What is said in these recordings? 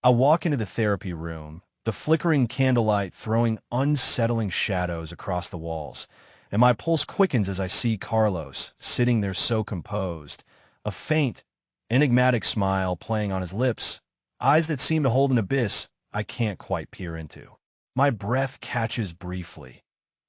I walk into the therapy room, the flickering candlelight throwing unsettling shadows across the walls, and my pulse quickens as I see Carlos sitting there so composed, a faint, enigmatic smile playing on his lips, eyes that seem to hold an abyss I can't quite peer into. My breath catches briefly.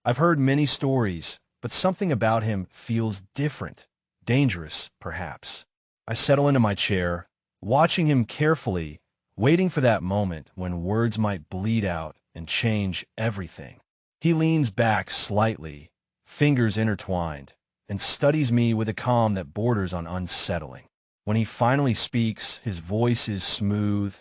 I've heard many stories, but something about him feels different, dangerous, perhaps. I settle into my chair, watching him carefully, waiting for that moment when words might bleed out and change everything. He leans back slightly, fingers intertwined, and studies me with a calm that borders on unsettling. When he finally speaks, his voice is smooth,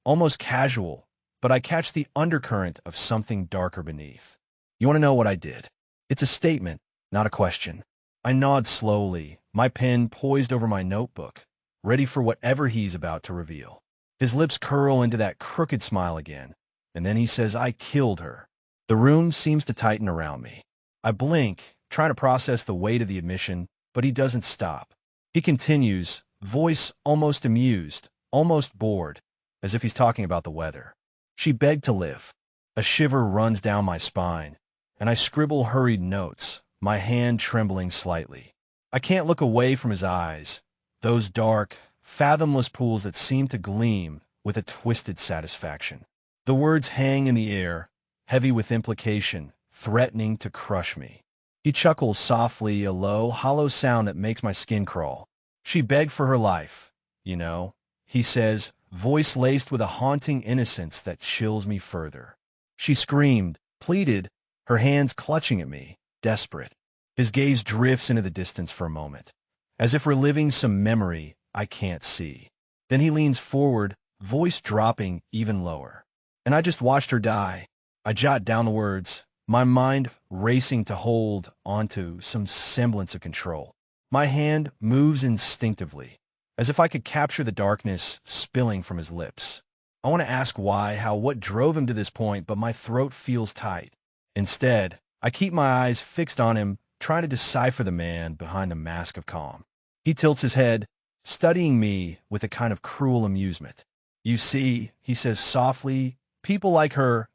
almost casual, but I catch the undercurrent of something darker beneath. You want to know what I did? It's a statement, not a question. I nod slowly, my pen poised over my notebook, ready for whatever he's about to reveal. His lips curl into that crooked smile again, and then he says, "I killed her." The room seems to tighten around me. I blink, trying to process the weight of the admission, but he doesn't stop. He continues, voice almost amused, almost bored, as if he's talking about the weather. "She begged to live." A shiver runs down my spine, and I scribble hurried notes, my hand trembling slightly. I can't look away from his eyes, those dark, fathomless pools that seem to gleam with a twisted satisfaction. The words hang in the air, heavy with implication, threatening to crush me. He chuckles softly, a low, hollow sound that makes my skin crawl. "She begged for her life, you know," he says, voice laced with a haunting innocence that chills me further. "She screamed, pleaded, her hands clutching at me, desperate." His gaze drifts into the distance for a moment, as if reliving some memory I can't see. Then he leans forward, voice dropping even lower. "And I just watched her die." I jot down the words, my mind racing to hold onto some semblance of control. My hand moves instinctively, as if I could capture the darkness spilling from his lips. I want to ask why, how, what drove him to this point, but my throat feels tight. Instead, I keep my eyes fixed on him, trying to decipher the man behind the mask of calm. He tilts his head, studying me with a kind of cruel amusement. "You see," he says softly, "people like her,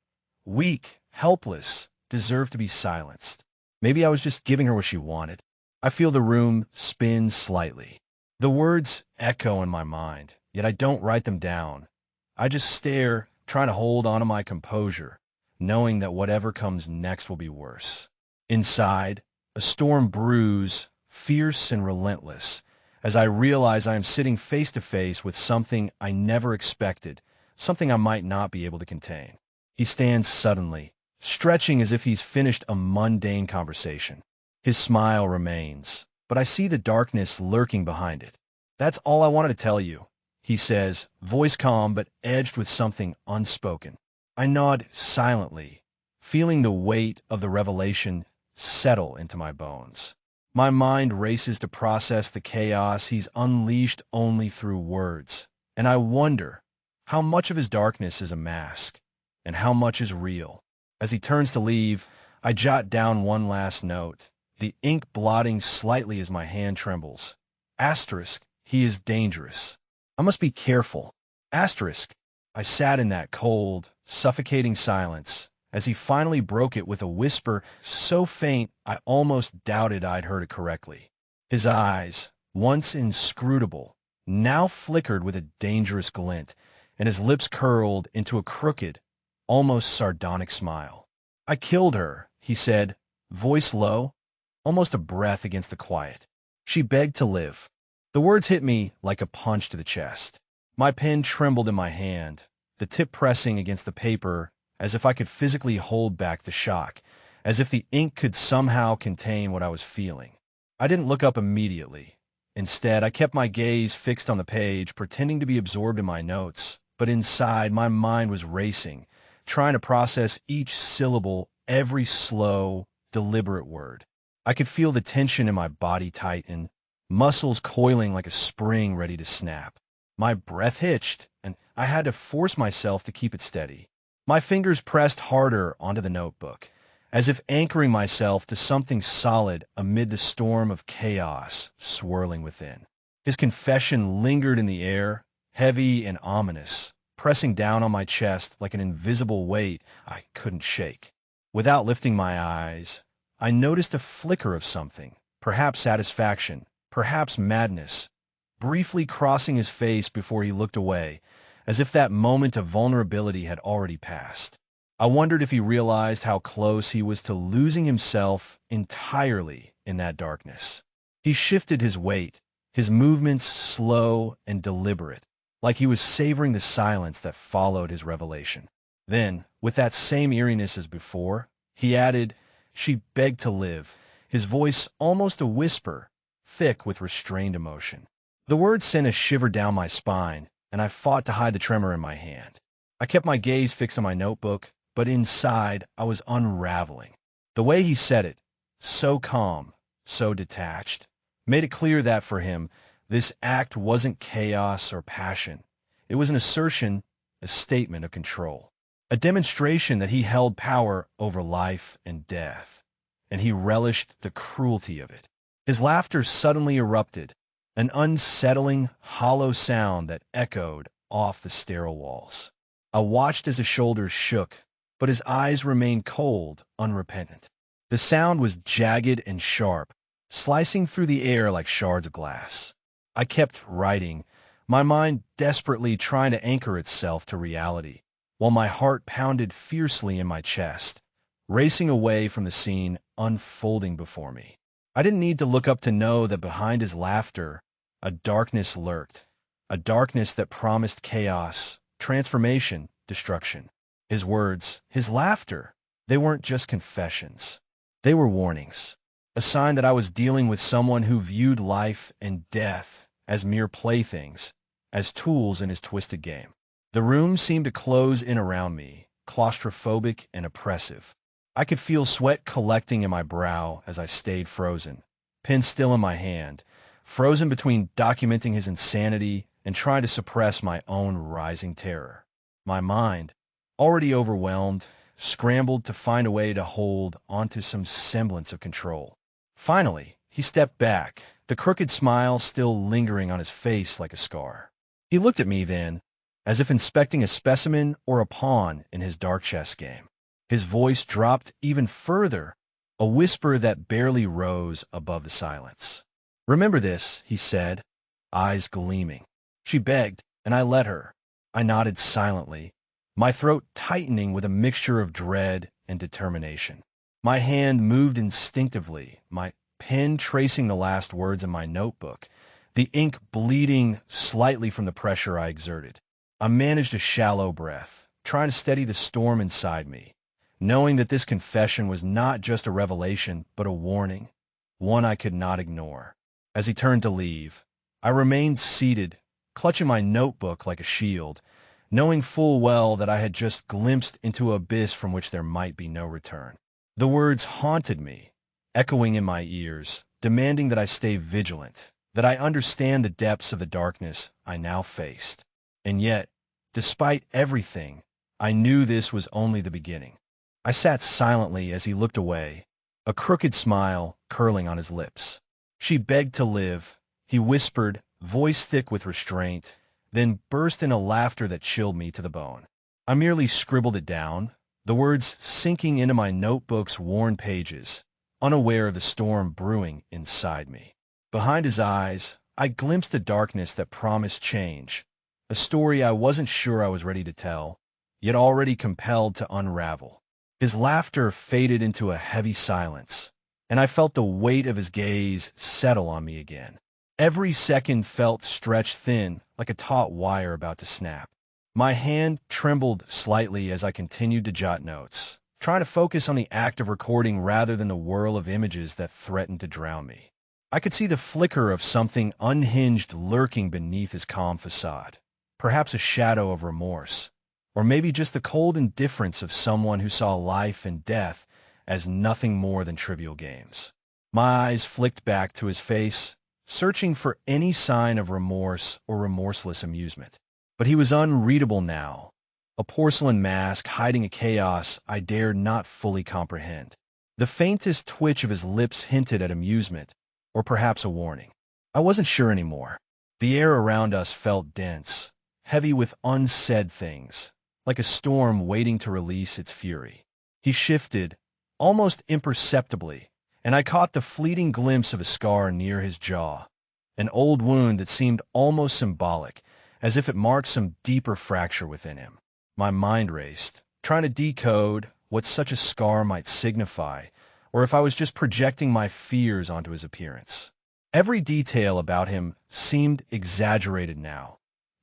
weak, helpless, deserve to be silenced. Maybe I was just giving her what she wanted." I feel the room spin slightly. The words echo in my mind, yet I don't write them down. I just stare, trying to hold on to my composure, knowing that whatever comes next will be worse. Inside, a storm brews, fierce and relentless, as I realize I am sitting face to face with something I never expected, something I might not be able to contain. He stands suddenly, stretching as if he's finished a mundane conversation. His smile remains, but I see the darkness lurking behind it. "That's all I wanted to tell you," he says, voice calm but edged with something unspoken. I nod silently, feeling the weight of the revelation settle into my bones. My mind races to process the chaos he's unleashed only through words, and I wonder how much of his darkness is a mask, and how much is real. As he turns to leave, I jot down one last note, the ink blotting slightly as my hand trembles. Asterisk, he is dangerous. I must be careful. Asterisk. I sat in that cold, suffocating silence as he finally broke it with a whisper so faint I almost doubted I'd heard it correctly. His eyes, once inscrutable, now flickered with a dangerous glint, and his lips curled into a crooked, almost sardonic smile. "I killed her," he said, voice low, almost a breath against the quiet. "She begged to live." The words hit me like a punch to the chest. My pen trembled in my hand, the tip pressing against the paper as if I could physically hold back the shock, as if the ink could somehow contain what I was feeling. I didn't look up immediately. Instead, I kept my gaze fixed on the page, pretending to be absorbed in my notes, but inside, my mind was racing, trying to process each syllable, every slow, deliberate word. I could feel the tension in my body tighten, muscles coiling like a spring ready to snap. My breath hitched, and I had to force myself to keep it steady. My fingers pressed harder onto the notebook, as if anchoring myself to something solid amid the storm of chaos swirling within. His confession lingered in the air, heavy and ominous, pressing down on my chest like an invisible weight I couldn't shake. Without lifting my eyes, I noticed a flicker of something, perhaps satisfaction, perhaps madness, briefly crossing his face before he looked away, as if that moment of vulnerability had already passed. I wondered if he realized how close he was to losing himself entirely in that darkness. He shifted his weight, his movements slow and deliberate, like he was savoring the silence that followed his revelation. Then, with that same eeriness as before, he added, "She begged to live," his voice almost a whisper, thick with restrained emotion. The words sent a shiver down my spine, and I fought to hide the tremor in my hand. I kept my gaze fixed on my notebook, but inside I was unraveling. The way he said it, so calm, so detached, made it clear that for him, this act wasn't chaos or passion. It was an assertion, a statement of control, a demonstration that he held power over life and death, and he relished the cruelty of it. His laughter suddenly erupted, an unsettling, hollow sound that echoed off the sterile walls. I watched as his shoulders shook, but his eyes remained cold, unrepentant. The sound was jagged and sharp, slicing through the air like shards of glass. I kept writing, my mind desperately trying to anchor itself to reality, while my heart pounded fiercely in my chest, racing away from the scene unfolding before me. I didn't need to look up to know that behind his laughter, a darkness lurked, a darkness that promised chaos, transformation, destruction. His words, his laughter, they weren't just confessions. They were warnings, a sign that I was dealing with someone who viewed life and death as mere playthings, as tools in his twisted game. The room seemed to close in around me, claustrophobic and oppressive. I could feel sweat collecting in my brow as I stayed frozen, pen still in my hand, frozen between documenting his insanity and trying to suppress my own rising terror. My mind, already overwhelmed, scrambled to find a way to hold onto some semblance of control. Finally, he stepped back, the crooked smile still lingering on his face like a scar. He looked at me then, as if inspecting a specimen or a pawn in his dark chess game. His voice dropped even further, a whisper that barely rose above the silence. "Remember this," he said, eyes gleaming. She begged, and I let her. I nodded silently, my throat tightening with a mixture of dread and determination. My hand moved instinctively, my pen tracing the last words in my notebook, the ink bleeding slightly from the pressure I exerted. I managed a shallow breath, trying to steady the storm inside me, knowing that this confession was not just a revelation, but a warning, one I could not ignore. As he turned to leave, I remained seated, clutching my notebook like a shield, knowing full well that I had just glimpsed into an abyss from which there might be no return. The words haunted me, echoing in my ears, demanding that I stay vigilant, that I understand the depths of the darkness I now faced. And yet, despite everything, I knew this was only the beginning. I sat silently as he looked away, a crooked smile curling on his lips. "She begged to live," he whispered, voice thick with restraint, then burst in a laughter that chilled me to the bone. I merely scribbled it down, the words sinking into my notebook's worn pages, unaware of the storm brewing inside me. Behind his eyes, I glimpsed a darkness that promised change, a story I wasn't sure I was ready to tell, yet already compelled to unravel. His laughter faded into a heavy silence, and I felt the weight of his gaze settle on me again. Every second felt stretched thin, like a taut wire about to snap. My hand trembled slightly as I continued to jot notes, trying to focus on the act of recording rather than the whirl of images that threatened to drown me. I could see the flicker of something unhinged lurking beneath his calm facade, perhaps a shadow of remorse, or maybe just the cold indifference of someone who saw life and death as nothing more than trivial games. My eyes flicked back to his face, searching for any sign of remorse or remorseless amusement. But he was unreadable now, a porcelain mask hiding a chaos I dared not fully comprehend. The faintest twitch of his lips hinted at amusement, or perhaps a warning. I wasn't sure anymore. The air around us felt dense, heavy with unsaid things, like a storm waiting to release its fury. He shifted, almost imperceptibly, and I caught the fleeting glimpse of a scar near his jaw, an old wound that seemed almost symbolic, as if it marked some deeper fracture within him. My mind raced, trying to decode what such a scar might signify, or if I was just projecting my fears onto his appearance. Every detail about him seemed exaggerated now,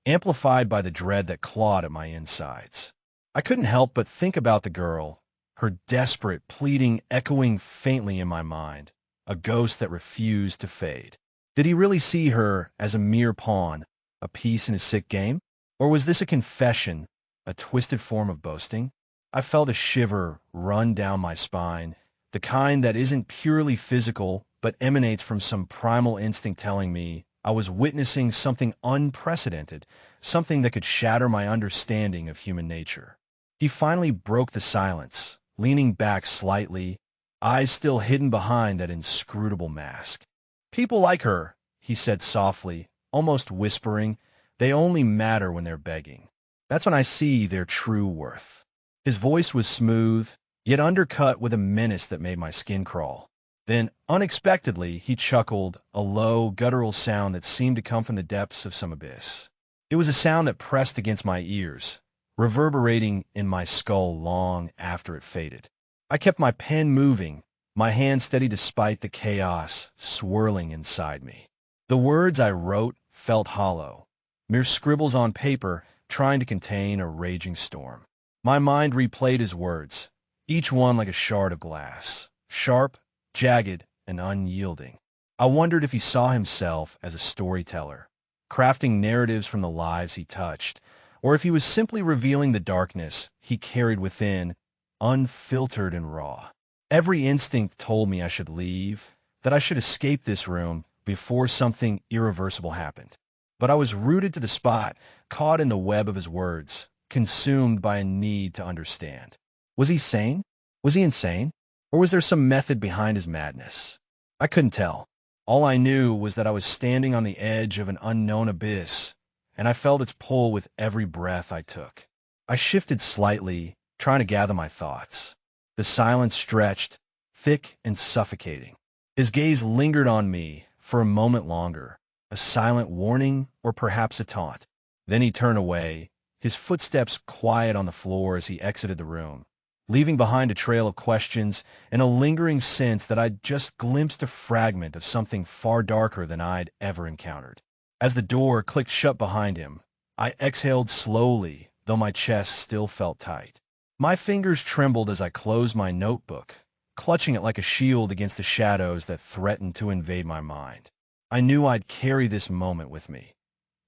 amplified by the dread that clawed at my insides. I couldn't help but think about the girl, her desperate pleading echoing faintly in my mind, a ghost that refused to fade. Did he really see her as a mere pawn, a piece in his sick game? Or was this a confession, a twisted form of boasting? I felt a shiver run down my spine, the kind that isn't purely physical but emanates from some primal instinct telling me I was witnessing something unprecedented, something that could shatter my understanding of human nature. He finally broke the silence, leaning back slightly, eyes still hidden behind that inscrutable mask. "People like her," he said softly, almost whispering, "they only matter when they're begging. That's when I see their true worth." His voice was smooth, yet undercut with a menace that made my skin crawl. Then, unexpectedly, he chuckled, a low, guttural sound that seemed to come from the depths of some abyss. It was a sound that pressed against my ears, reverberating in my skull long after it faded. I kept my pen moving, my hand steady despite the chaos swirling inside me. The words I wrote felt hollow, mere scribbles on paper trying to contain a raging storm. My mind replayed his words, each one like a shard of glass, sharp, jagged, and unyielding. I wondered if he saw himself as a storyteller, crafting narratives from the lives he touched, or if he was simply revealing the darkness he carried within, unfiltered and raw. Every instinct told me I should leave, that I should escape this room before something irreversible happened. But I was rooted to the spot, caught in the web of his words, consumed by a need to understand. Was he sane? Was he insane? Or was there some method behind his madness? I couldn't tell. All I knew was that I was standing on the edge of an unknown abyss, and I felt its pull with every breath I took. I shifted slightly, trying to gather my thoughts. The silence stretched, thick and suffocating. His gaze lingered on me for a moment longer, a silent warning or perhaps a taunt. Then he turned away, his footsteps quiet on the floor as he exited the room, leaving behind a trail of questions and a lingering sense that I'd just glimpsed a fragment of something far darker than I'd ever encountered. As the door clicked shut behind him, I exhaled slowly, though my chest still felt tight. My fingers trembled as I closed my notebook, clutching it like a shield against the shadows that threatened to invade my mind. I knew I'd carry this moment with me,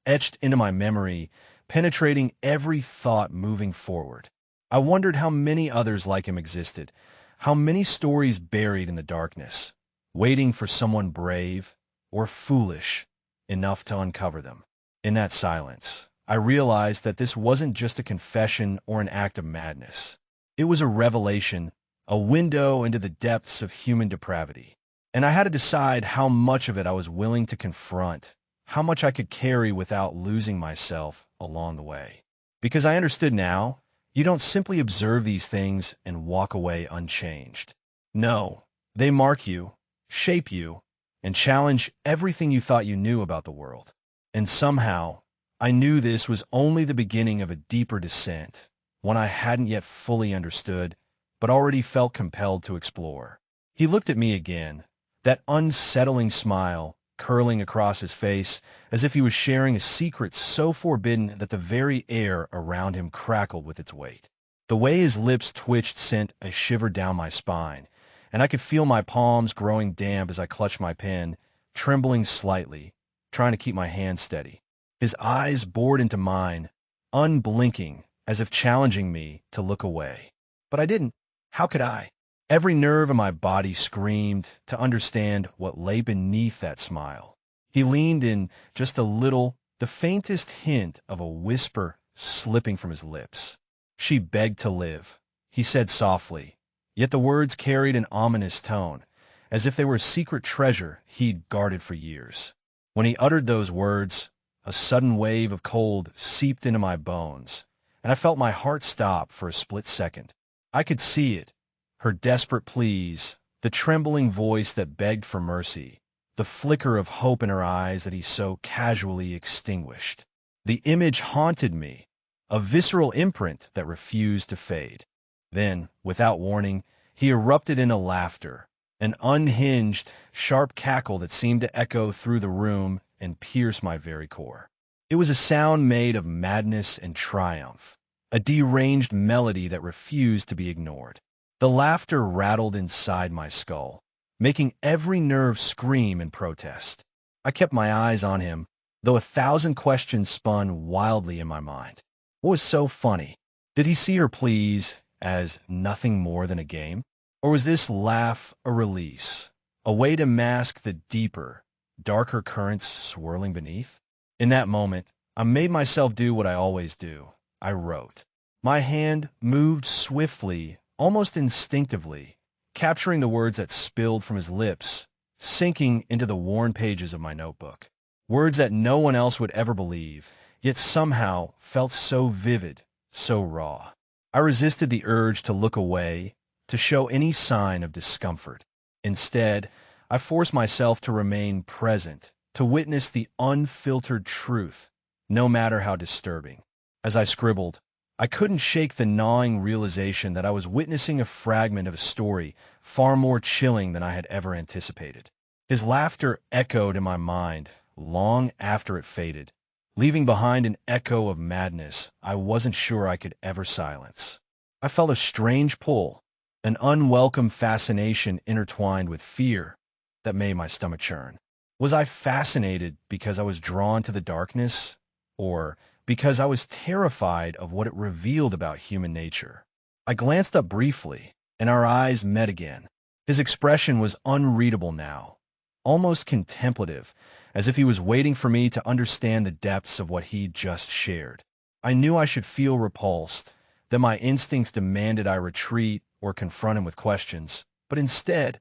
etched into my memory, penetrating every thought moving forward. I wondered how many others like him existed, how many stories buried in the darkness, waiting for someone brave or foolish enough to uncover them. In that silence, I realized that this wasn't just a confession or an act of madness. It was a revelation, a window into the depths of human depravity. And I had to decide how much of it I was willing to confront, how much I could carry without losing myself along the way. Because I understood now, you don't simply observe these things and walk away unchanged. No, they mark you, shape you, and challenge everything you thought you knew about the world. And somehow, I knew this was only the beginning of a deeper descent, one I hadn't yet fully understood, but already felt compelled to explore. He looked at me again, that unsettling smile curling across his face as if he was sharing a secret so forbidden that the very air around him crackled with its weight. The way his lips twitched sent a shiver down my spine, and I could feel my palms growing damp as I clutched my pen, trembling slightly, trying to keep my hand steady. His eyes bored into mine, unblinking, as if challenging me to look away. But I didn't. How could I? Every nerve in my body screamed to understand what lay beneath that smile. He leaned in just a little, the faintest hint of a whisper slipping from his lips. "She begged to live," he said softly, yet the words carried an ominous tone, as if they were a secret treasure he'd guarded for years. When he uttered those words, A sudden wave of cold seeped into my bones, and I felt my heart stop for a split second. I could see it, her desperate pleas, the trembling voice that begged for mercy, the flicker of hope in her eyes that he so casually extinguished. The image haunted me, a visceral imprint that refused to fade. Then, without warning, he erupted into laughter, an unhinged, sharp cackle that seemed to echo through the room and pierce my very core. It was a sound made of madness and triumph, a deranged melody that refused to be ignored. The laughter rattled inside my skull, making every nerve scream in protest. I kept my eyes on him, though 1,000 questions spun wildly in my mind. What was so funny? Did he see her pleas as nothing more than a game? Or was this laugh a release, a way to mask the deeper, darker currents swirling beneath? In that moment, I made myself do what I always do. I wrote. My hand moved swiftly, almost instinctively, capturing the words that spilled from his lips, sinking into the worn pages of my notebook. Words that no one else would ever believe, yet somehow felt so vivid, so raw. I resisted the urge to look away, to show any sign of discomfort. Instead, I forced myself to remain present, to witness the unfiltered truth, no matter how disturbing. As I scribbled, I couldn't shake the gnawing realization that I was witnessing a fragment of a story far more chilling than I had ever anticipated. His laughter echoed in my mind long after it faded, leaving behind an echo of madness I wasn't sure I could ever silence. I felt a strange pull, an unwelcome fascination intertwined with fear that made my stomach churn. Was I fascinated because I was drawn to the darkness, or because I was terrified of what it revealed about human nature? I glanced up briefly, and our eyes met again. His expression was unreadable now, almost contemplative, as if he was waiting for me to understand the depths of what he'd just shared. I knew I should feel repulsed, that my instincts demanded I retreat or confront him with questions, but instead,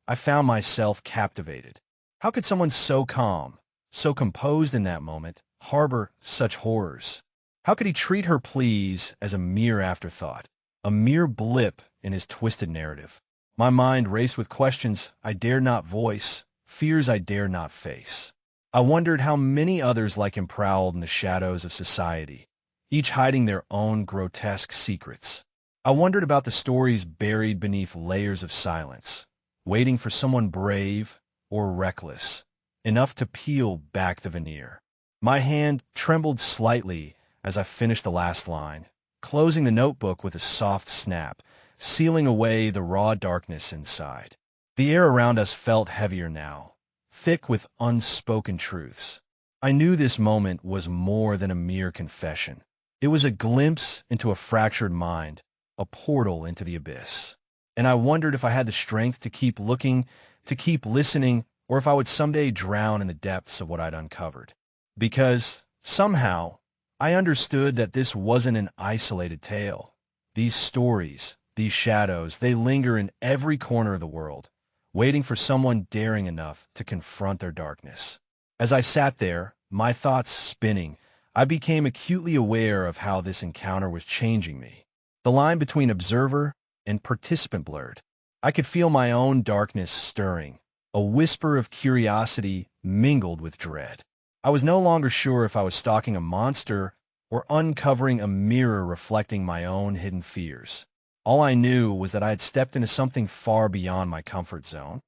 I found myself captivated. How could someone so calm, so composed in that moment, harbor such horrors? How could he treat her pleas as a mere afterthought, a mere blip in his twisted narrative? My mind raced with questions I dared not voice, fears I dared not face. I wondered how many others like him prowled in the shadows of society, each hiding their own grotesque secrets. I wondered about the stories buried beneath layers of silence, waiting for someone brave or reckless enough to peel back the veneer. My hand trembled slightly as I finished the last line, closing the notebook with a soft snap, sealing away the raw darkness inside. The air around us felt heavier now, thick with unspoken truths. I knew this moment was more than a mere confession. It was a glimpse into a fractured mind, a portal into the abyss. And I wondered if I had the strength to keep looking, to keep listening, or if I would someday drown in the depths of what I'd uncovered. Because, somehow, I understood that this wasn't an isolated tale. These stories, these shadows, they linger in every corner of the world, waiting for someone daring enough to confront their darkness. As I sat there, my thoughts spinning, I became acutely aware of how this encounter was changing me. The line between observer and participant blurred. I could feel my own darkness stirring, a whisper of curiosity mingled with dread. I was no longer sure if I was stalking a monster or uncovering a mirror reflecting my own hidden fears. All I knew was that I had stepped into something far beyond my comfort zone,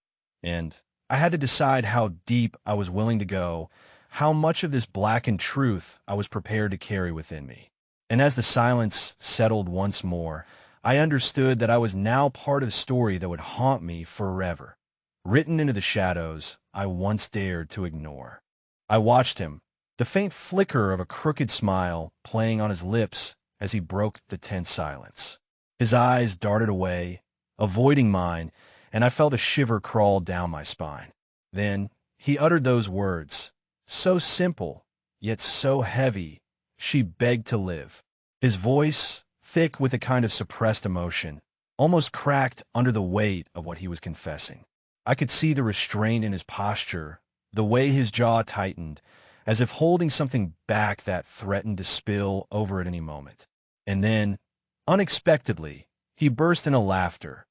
and I had to decide how deep I was willing to go, how much of this blackened truth I was prepared to carry within me. And as the silence settled once more, I understood that I was now part of the story that would haunt me forever, written into the shadows I once dared to ignore. I watched him, the faint flicker of a crooked smile playing on his lips as he broke the tense silence. His eyes darted away, avoiding mine, and I felt a shiver crawl down my spine. Then he uttered those words, so simple, yet so heavy, she begged to live. His voice, thick with a kind of suppressed emotion, almost cracked under the weight of what he was confessing. I could see the restraint in his posture, the way his jaw tightened, as if holding something back that threatened to spill over at any moment. And then, unexpectedly, he burst into laughter,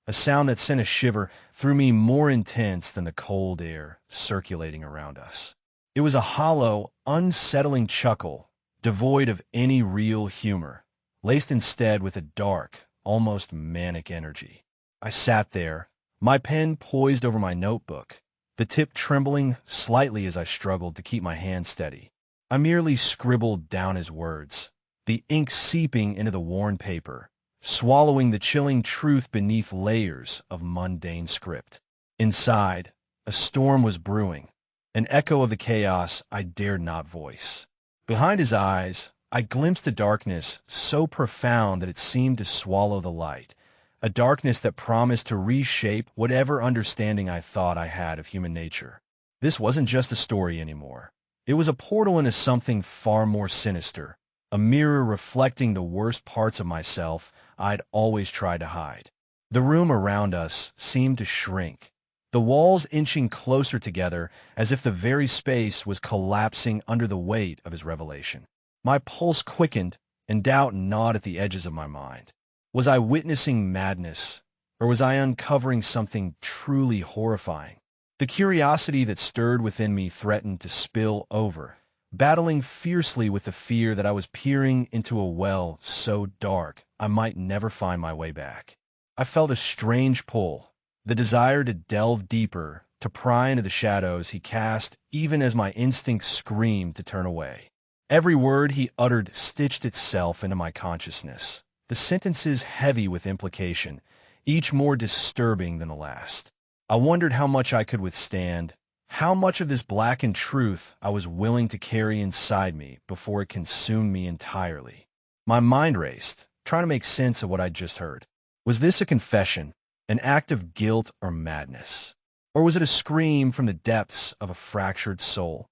a sound that sent a shiver through me more intense than the cold air circulating around us. It was a hollow, unsettling chuckle, devoid of any real humor, laced instead with a dark, almost manic energy. I sat there, my pen poised over my notebook, the tip trembling slightly as I struggled to keep my hand steady. I merely scribbled down his words, the ink seeping into the worn paper, swallowing the chilling truth beneath layers of mundane script. Inside, a storm was brewing, an echo of the chaos I dared not voice. Behind his eyes, I glimpsed a darkness so profound that it seemed to swallow the light, a darkness that promised to reshape whatever understanding I thought I had of human nature. This wasn't just a story anymore. It was a portal into something far more sinister, a mirror reflecting the worst parts of myself I'd always tried to hide. The room around us seemed to shrink, the walls inching closer together as if the very space was collapsing under the weight of his revelation. My pulse quickened and doubt gnawed at the edges of my mind. Was I witnessing madness, or was I uncovering something truly horrifying? The curiosity that stirred within me threatened to spill over, battling fiercely with the fear that I was peering into a well so dark I might never find my way back. I felt a strange pull, the desire to delve deeper, to pry into the shadows he cast even as my instincts screamed to turn away. Every word he uttered stitched itself into my consciousness, the sentences heavy with implication, each more disturbing than the last. I wondered how much I could withstand, how much of this blackened truth I was willing to carry inside me before it consumed me entirely. My mind raced, trying to make sense of what I'd just heard. Was this a confession, an act of guilt or madness? Or was it a scream from the depths of a fractured soul,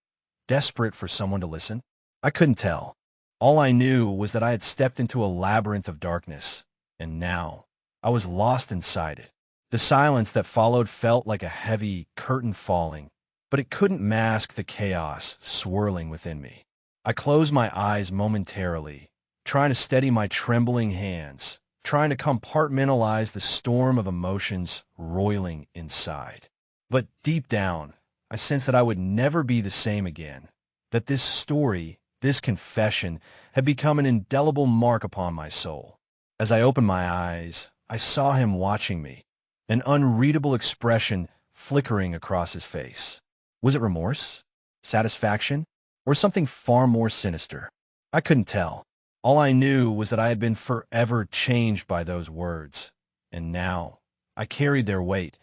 desperate for someone to listen? I couldn't tell. All I knew was that I had stepped into a labyrinth of darkness, and now I was lost inside it. The silence that followed felt like a heavy curtain falling, but it couldn't mask the chaos swirling within me. I closed my eyes momentarily, trying to steady my trembling hands, trying to compartmentalize the storm of emotions roiling inside. But deep down, I sensed that I would never be the same again, that this story, this confession, had become an indelible mark upon my soul. As I opened my eyes, I saw him watching me, an unreadable expression flickering across his face. Was it remorse, satisfaction, or something far more sinister? I couldn't tell. All I knew was that I had been forever changed by those words, and now I carried their weight,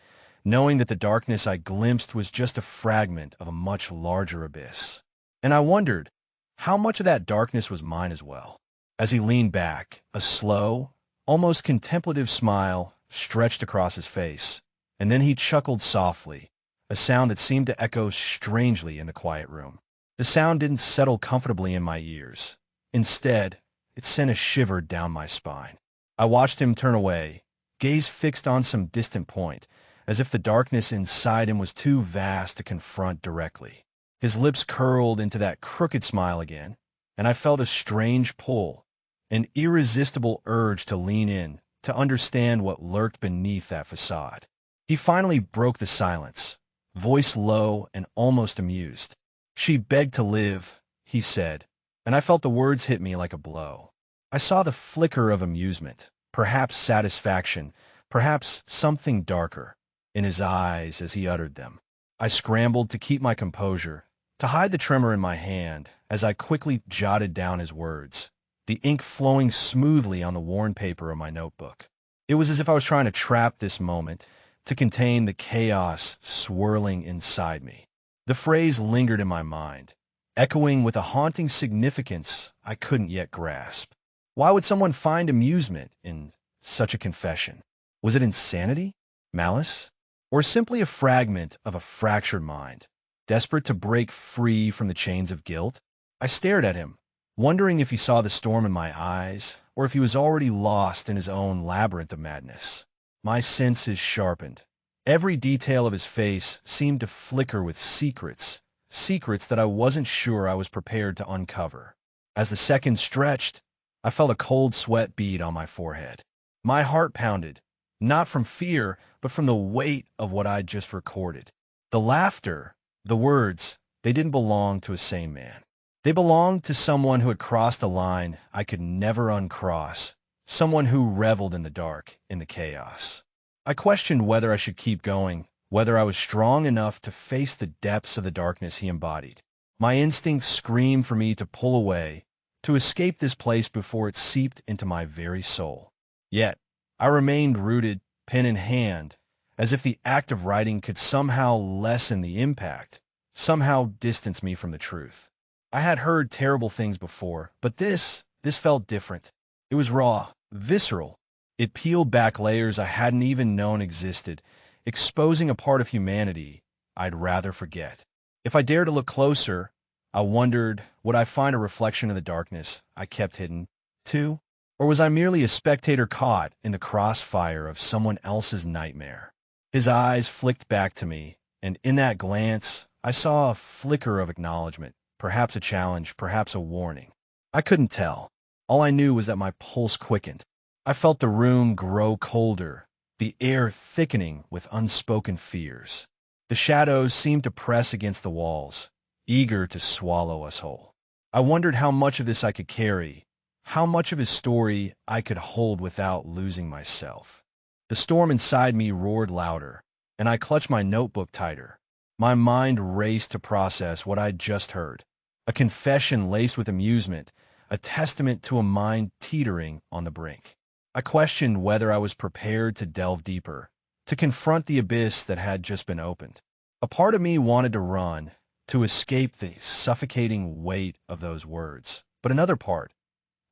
knowing that the darkness I glimpsed was just a fragment of a much larger abyss. And I wondered, how much of that darkness was mine as well? As he leaned back, a slow, almost contemplative smile stretched across his face, and then he chuckled softly, a sound that seemed to echo strangely in the quiet room. The sound didn't settle comfortably in my ears. Instead, it sent a shiver down my spine. I watched him turn away, gaze fixed on some distant point, as if the darkness inside him was too vast to confront directly. His lips curled into that crooked smile again, and I felt a strange pull, an irresistible urge to lean in, to understand what lurked beneath that facade. He finally broke the silence, voice low and almost amused. "She begged to live," he said, and I felt the words hit me like a blow. I saw the flicker of amusement, perhaps satisfaction, perhaps something darker, in his eyes as he uttered them. I scrambled to keep my composure, to hide the tremor in my hand as I quickly jotted down his words, the ink flowing smoothly on the worn paper of my notebook. It was as if I was trying to trap this moment, to contain the chaos swirling inside me. The phrase lingered in my mind, echoing with a haunting significance I couldn't yet grasp. Why would someone find amusement in such a confession? Was it insanity? Malice? Or simply a fragment of a fractured mind, desperate to break free from the chains of guilt? I stared at him, wondering if he saw the storm in my eyes, or if he was already lost in his own labyrinth of madness. My senses sharpened. Every detail of his face seemed to flicker with secrets, secrets that I wasn't sure I was prepared to uncover. As the seconds stretched, I felt a cold sweat bead on my forehead. My heart pounded, not from fear, but from the weight of what I'd just recorded. The laughter, the words, they didn't belong to a sane man. They belonged to someone who had crossed a line I could never uncross, someone who reveled in the dark, in the chaos. I questioned whether I should keep going, whether I was strong enough to face the depths of the darkness he embodied. My instincts screamed for me to pull away, to escape this place before it seeped into my very soul. Yet, I remained rooted, pen in hand, as if the act of writing could somehow lessen the impact, somehow distance me from the truth. I had heard terrible things before, but this felt different. It was raw, visceral. It peeled back layers I hadn't even known existed, exposing a part of humanity I'd rather forget. If I dared to look closer, I wondered, would I find a reflection of the darkness I kept hidden, too? Or was I merely a spectator caught in the crossfire of someone else's nightmare? His eyes flicked back to me, and in that glance, I saw a flicker of acknowledgement, perhaps a challenge, perhaps a warning. I couldn't tell. All I knew was that my pulse quickened. I felt the room grow colder, the air thickening with unspoken fears. The shadows seemed to press against the walls, eager to swallow us whole. I wondered how much of this I could carry, how much of his story I could hold without losing myself. The storm inside me roared louder, and I clutched my notebook tighter. My mind raced to process what I'd just heard. A confession laced with amusement, a testament to a mind teetering on the brink. I questioned whether I was prepared to delve deeper, to confront the abyss that had just been opened. A part of me wanted to run, to escape the suffocating weight of those words. But another part,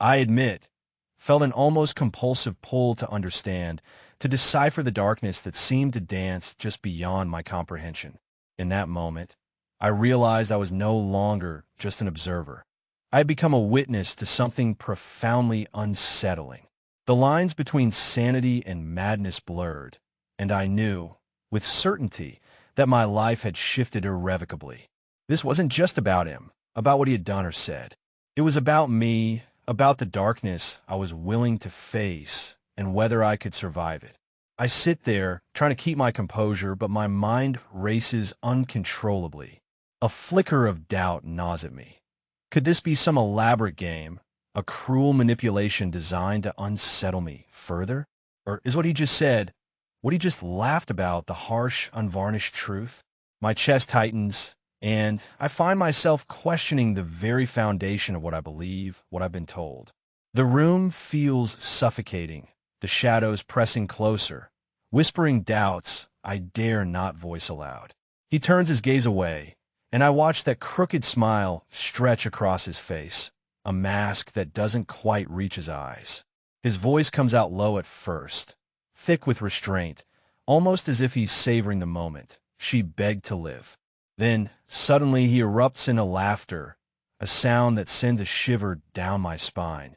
I admit, felt an almost compulsive pull to understand, to decipher the darkness that seemed to dance just beyond my comprehension. In that moment, I realized I was no longer just an observer. I had become a witness to something profoundly unsettling. The lines between sanity and madness blurred, and I knew, with certainty, that my life had shifted irrevocably. This wasn't just about him, about what he had done or said. It was about me, about the darkness I was willing to face, and whether I could survive it. I sit there, trying to keep my composure, but my mind races uncontrollably. A flicker of doubt gnaws at me. Could this be some elaborate game, a cruel manipulation designed to unsettle me further? Or is what he just said, what he just laughed about, the harsh, unvarnished truth? My chest tightens, and I find myself questioning the very foundation of what I believe, what I've been told. The room feels suffocating, the shadows pressing closer, whispering doubts I dare not voice aloud. He turns his gaze away, and I watch that crooked smile stretch across his face, a mask that doesn't quite reach his eyes. His voice comes out low at first, thick with restraint, almost as if he's savoring the moment. She begged to live. Then, suddenly, he erupts into laughter, a sound that sends a shiver down my spine,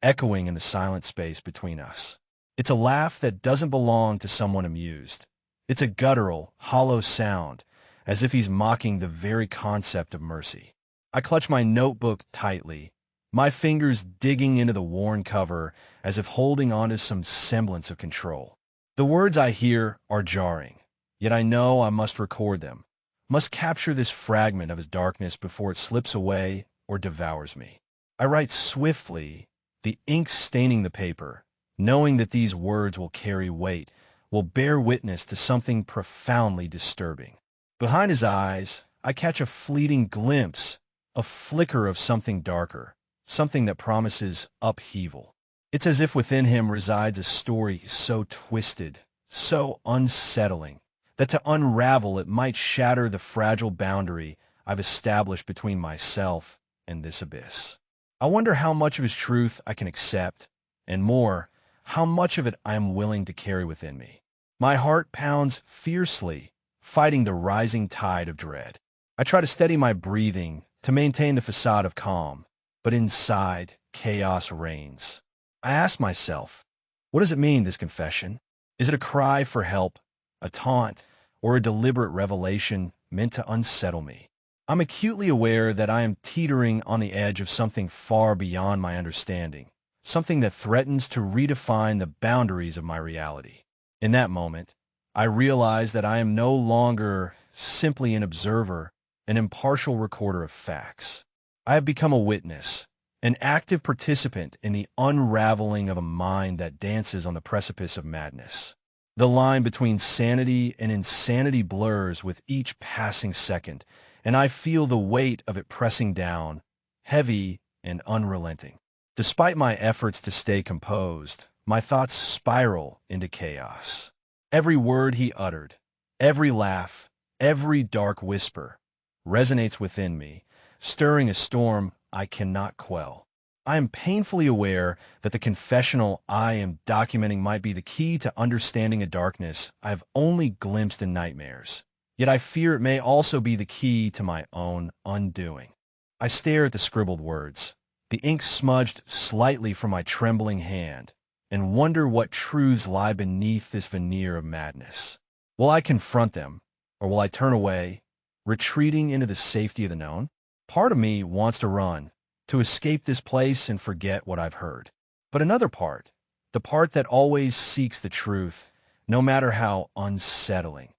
echoing in the silent space between us. It's a laugh that doesn't belong to someone amused. It's a guttural, hollow sound, as if he's mocking the very concept of mercy. I clutch my notebook tightly, my fingers digging into the worn cover as if holding onto some semblance of control. The words I hear are jarring, yet I know I must record them, must capture this fragment of his darkness before it slips away or devours me. I write swiftly, the ink staining the paper, knowing that these words will carry weight, will bear witness to something profoundly disturbing. Behind his eyes, I catch a fleeting glimpse, a flicker of something darker, something that promises upheaval. It's as if within him resides a story so twisted, so unsettling, that to unravel it might shatter the fragile boundary I've established between myself and this abyss. I wonder how much of his truth I can accept, and more, how much of it I am willing to carry within me. My heart pounds fiercely, fighting the rising tide of dread. I try to steady my breathing, to maintain the facade of calm, but inside, chaos reigns. I ask myself, what does it mean, this confession? Is it a cry for help, a taunt, or a deliberate revelation meant to unsettle me? I'm acutely aware that I am teetering on the edge of something far beyond my understanding, something that threatens to redefine the boundaries of my reality. In that moment, I realize that I am no longer simply an observer, an impartial recorder of facts. I have become a witness, an active participant in the unraveling of a mind that dances on the precipice of madness. The line between sanity and insanity blurs with each passing second, and I feel the weight of it pressing down, heavy and unrelenting. Despite my efforts to stay composed, my thoughts spiral into chaos. Every word he uttered, every laugh, every dark whisper resonates within me, stirring a storm I cannot quell. I am painfully aware that the confessional I am documenting might be the key to understanding a darkness I have only glimpsed in nightmares. Yet I fear it may also be the key to my own undoing. I stare at the scribbled words, the ink smudged slightly from my trembling hand, and wonder what truths lie beneath this veneer of madness. Will I confront them, or will I turn away, retreating into the safety of the known? Part of me wants to run, to escape this place and forget what I've heard. But another part, the part that always seeks the truth, no matter how unsettling,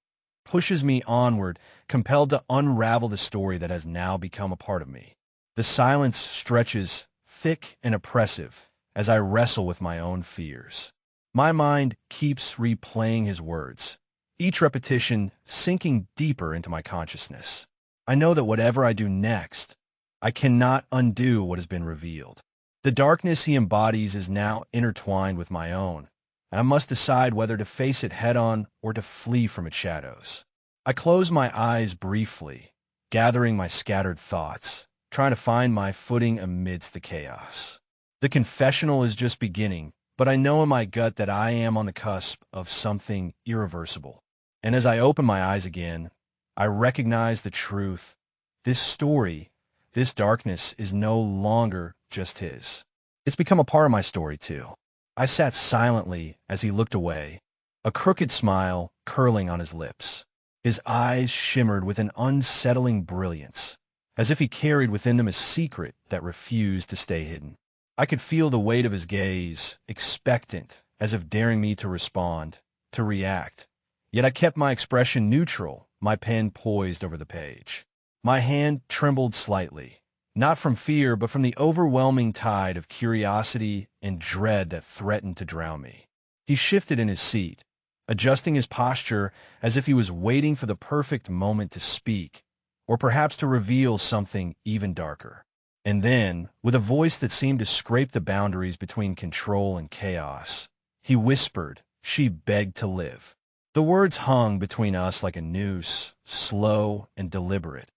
pushes me onward, compelled to unravel the story that has now become a part of me. The silence stretches thick and oppressive as I wrestle with my own fears. My mind keeps replaying his words, each repetition sinking deeper into my consciousness. I know that whatever I do next, I cannot undo what has been revealed. The darkness he embodies is now intertwined with my own, and I must decide whether to face it head-on or to flee from its shadows. I close my eyes briefly, gathering my scattered thoughts, trying to find my footing amidst the chaos. The confessional is just beginning, but I know in my gut that I am on the cusp of something irreversible. And as I open my eyes again, I recognize the truth. This story, this darkness is no longer just his. It's become a part of my story, too. I sat silently as he looked away, a crooked smile curling on his lips. His eyes shimmered with an unsettling brilliance, as if he carried within them a secret that refused to stay hidden. I could feel the weight of his gaze, expectant, as if daring me to respond, to react. Yet I kept my expression neutral, my pen poised over the page. My hand trembled slightly, not from fear, but from the overwhelming tide of curiosity and dread that threatened to drown me. He shifted in his seat, adjusting his posture as if he was waiting for the perfect moment to speak, or perhaps to reveal something even darker. And then, with a voice that seemed to scrape the boundaries between control and chaos, he whispered, "She begged to live." The words hung between us like a noose, slow and deliberate,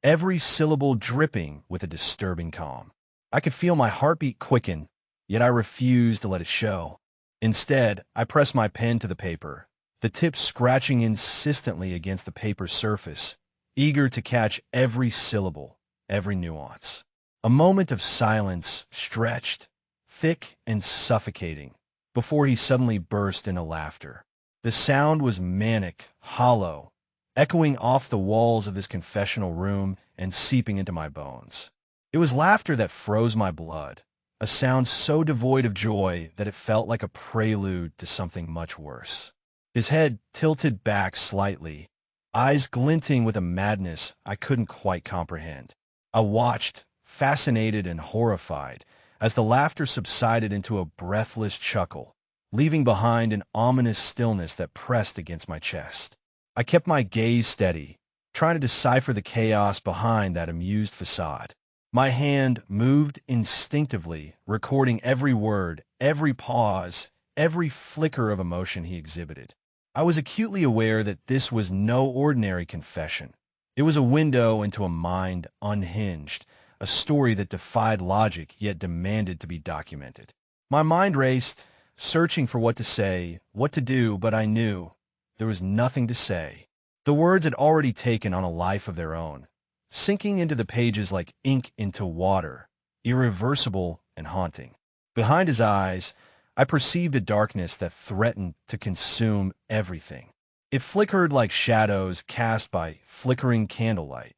every syllable dripping with a disturbing calm. I could feel my heartbeat quicken, yet I refused to let it show. Instead, I pressed my pen to the paper, the tip scratching insistently against the paper's surface, eager to catch every syllable, every nuance. A moment of silence stretched, thick and suffocating, before he suddenly burst into laughter. The sound was manic, hollow, echoing off the walls of this confessional room and seeping into my bones. It was laughter that froze my blood, a sound so devoid of joy that it felt like a prelude to something much worse. His head tilted back slightly, eyes glinting with a madness I couldn't quite comprehend. I watched, fascinated and horrified, as the laughter subsided into a breathless chuckle, leaving behind an ominous stillness that pressed against my chest. I kept my gaze steady, trying to decipher the chaos behind that amused facade. My hand moved instinctively, recording every word, every pause, every flicker of emotion he exhibited. I was acutely aware that this was no ordinary confession. It was a window into a mind unhinged, a story that defied logic yet demanded to be documented. My mind raced, searching for what to say, what to do, but I knew there was nothing to say. The words had already taken on a life of their own, sinking into the pages like ink into water, irreversible and haunting. Behind his eyes, I perceived a darkness that threatened to consume everything. It flickered like shadows cast by flickering candlelight,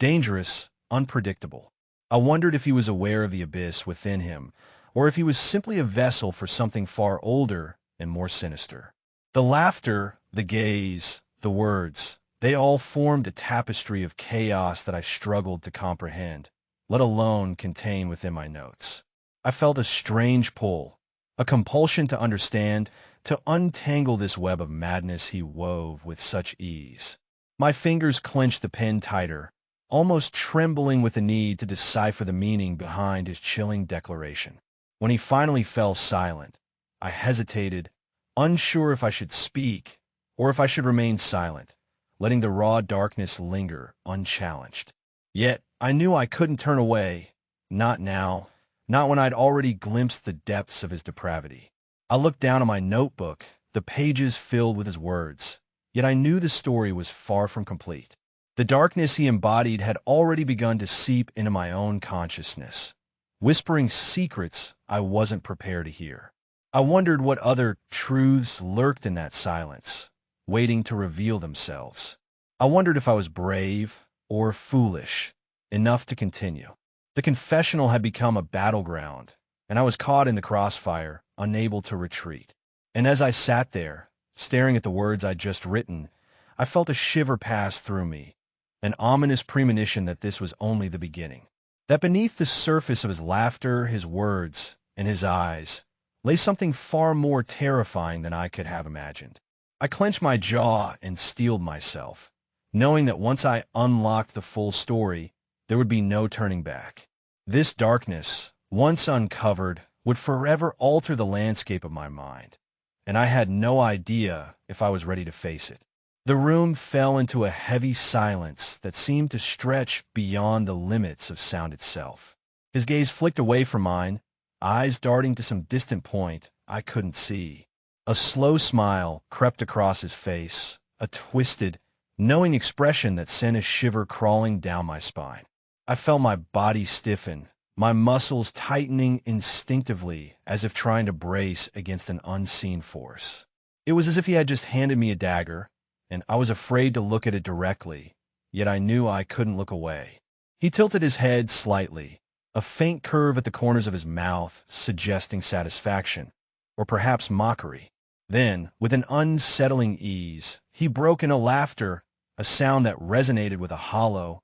dangerous, unpredictable. I wondered if he was aware of the abyss within him, or if he was simply a vessel for something far older and more sinister. The laughter, the gaze, the words, they all formed a tapestry of chaos that I struggled to comprehend, let alone contain within my notes. I felt a strange pull, a compulsion to understand, to untangle this web of madness he wove with such ease. My fingers clenched the pen tighter, almost trembling with the need to decipher the meaning behind his chilling declaration. When he finally fell silent, I hesitated, unsure if I should speak or if I should remain silent, letting the raw darkness linger unchallenged. Yet I knew I couldn't turn away, not now, not when I'd already glimpsed the depths of his depravity. I looked down at my notebook, the pages filled with his words, yet I knew the story was far from complete. The darkness he embodied had already begun to seep into my own consciousness, whispering secrets I wasn't prepared to hear. I wondered what other truths lurked in that silence, waiting to reveal themselves. I wondered if I was brave or foolish enough to continue. The confessional had become a battleground, and I was caught in the crossfire, unable to retreat. And as I sat there, staring at the words I'd just written, I felt a shiver pass through me, an ominous premonition that this was only the beginning. That beneath the surface of his laughter, his words, and his eyes, lay something far more terrifying than I could have imagined. I clenched my jaw and steeled myself, knowing that once I unlocked the full story, there would be no turning back. This darkness, once uncovered, would forever alter the landscape of my mind, and I had no idea if I was ready to face it. The room fell into a heavy silence that seemed to stretch beyond the limits of sound itself. His gaze flicked away from mine, eyes darting to some distant point I couldn't see. A slow smile crept across his face, a twisted, knowing expression that sent a shiver crawling down my spine. I felt my body stiffen, my muscles tightening instinctively as if trying to brace against an unseen force. It was as if he had just handed me a dagger, and I was afraid to look at it directly, yet I knew I couldn't look away. He tilted his head slightly, a faint curve at the corners of his mouth suggesting satisfaction, or perhaps mockery. Then, with an unsettling ease, he broke into laughter, a sound that resonated with a hollow,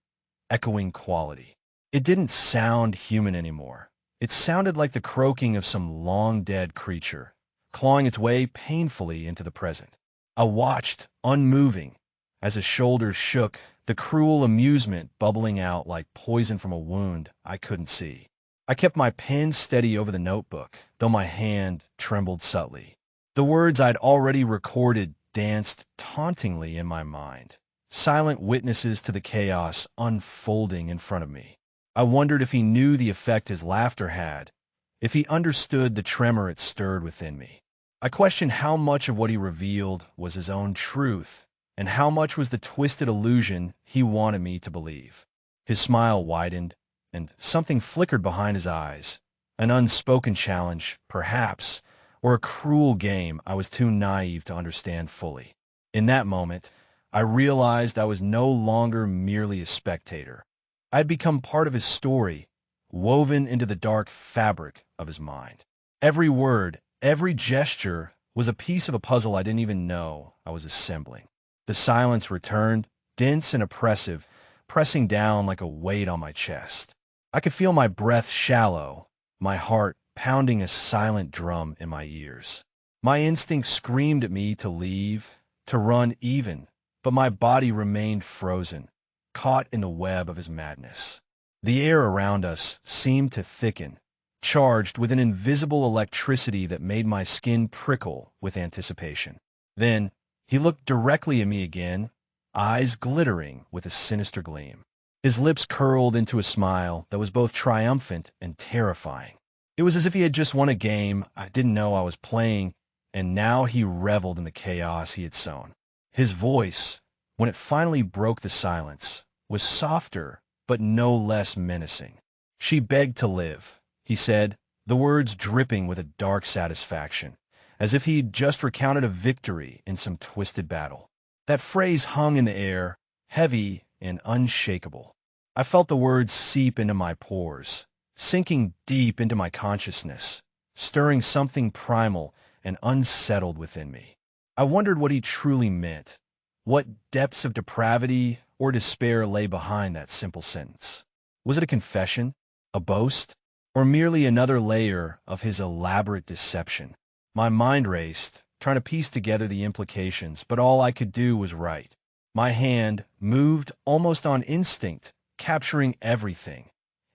echoing quality. It didn't sound human anymore. It sounded like the croaking of some long-dead creature, clawing its way painfully into the present. I watched, unmoving, as his shoulders shook, the cruel amusement bubbling out like poison from a wound I couldn't see. I kept my pen steady over the notebook, though my hand trembled subtly. The words I'd already recorded danced tauntingly in my mind, silent witnesses to the chaos unfolding in front of me. I wondered if he knew the effect his laughter had, if he understood the tremor it stirred within me. I questioned how much of what he revealed was his own truth, and how much was the twisted illusion he wanted me to believe. His smile widened, and something flickered behind his eyes, an unspoken challenge, perhaps, or a cruel game I was too naive to understand fully. In that moment, I realized I was no longer merely a spectator. I had become part of his story, woven into the dark fabric of his mind. Every word, every gesture was a piece of a puzzle I didn't even know I was assembling. The silence returned, dense and oppressive, pressing down like a weight on my chest. I could feel my breath shallow, my heart pounding a silent drum in my ears. My instinct screamed at me to leave, to run even, but my body remained frozen, caught in the web of his madness. The air around us seemed to thicken, charged with an invisible electricity that made my skin prickle with anticipation. Then he looked directly at me again, eyes glittering with a sinister gleam. His lips curled into a smile that was both triumphant and terrifying. It was as if he had just won a game I didn't know I was playing, and now he reveled in the chaos he had sown. His voice, when it finally broke the silence, was softer but no less menacing. "She begged to live," he said, the words dripping with a dark satisfaction, as if he'd just recounted a victory in some twisted battle. That phrase hung in the air, heavy and unshakable. I felt the words seep into my pores, sinking deep into my consciousness, stirring something primal and unsettled within me. I wondered what he truly meant, what depths of depravity or despair lay behind that simple sentence. Was it a confession, a boast, or merely another layer of his elaborate deception? My mind raced, trying to piece together the implications, but all I could do was write. My hand moved almost on instinct, capturing everything,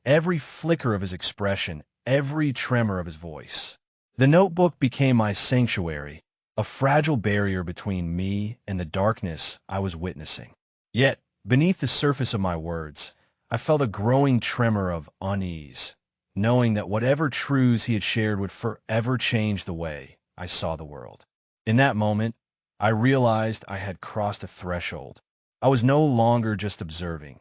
every flicker of his expression, every tremor of his voice. The notebook became my sanctuary, a fragile barrier between me and the darkness I was witnessing. Yet, beneath the surface of my words, I felt a growing tremor of unease, knowing that whatever truths he had shared would forever change the way I saw the world. In that moment, I realized I had crossed a threshold. I was no longer just observing.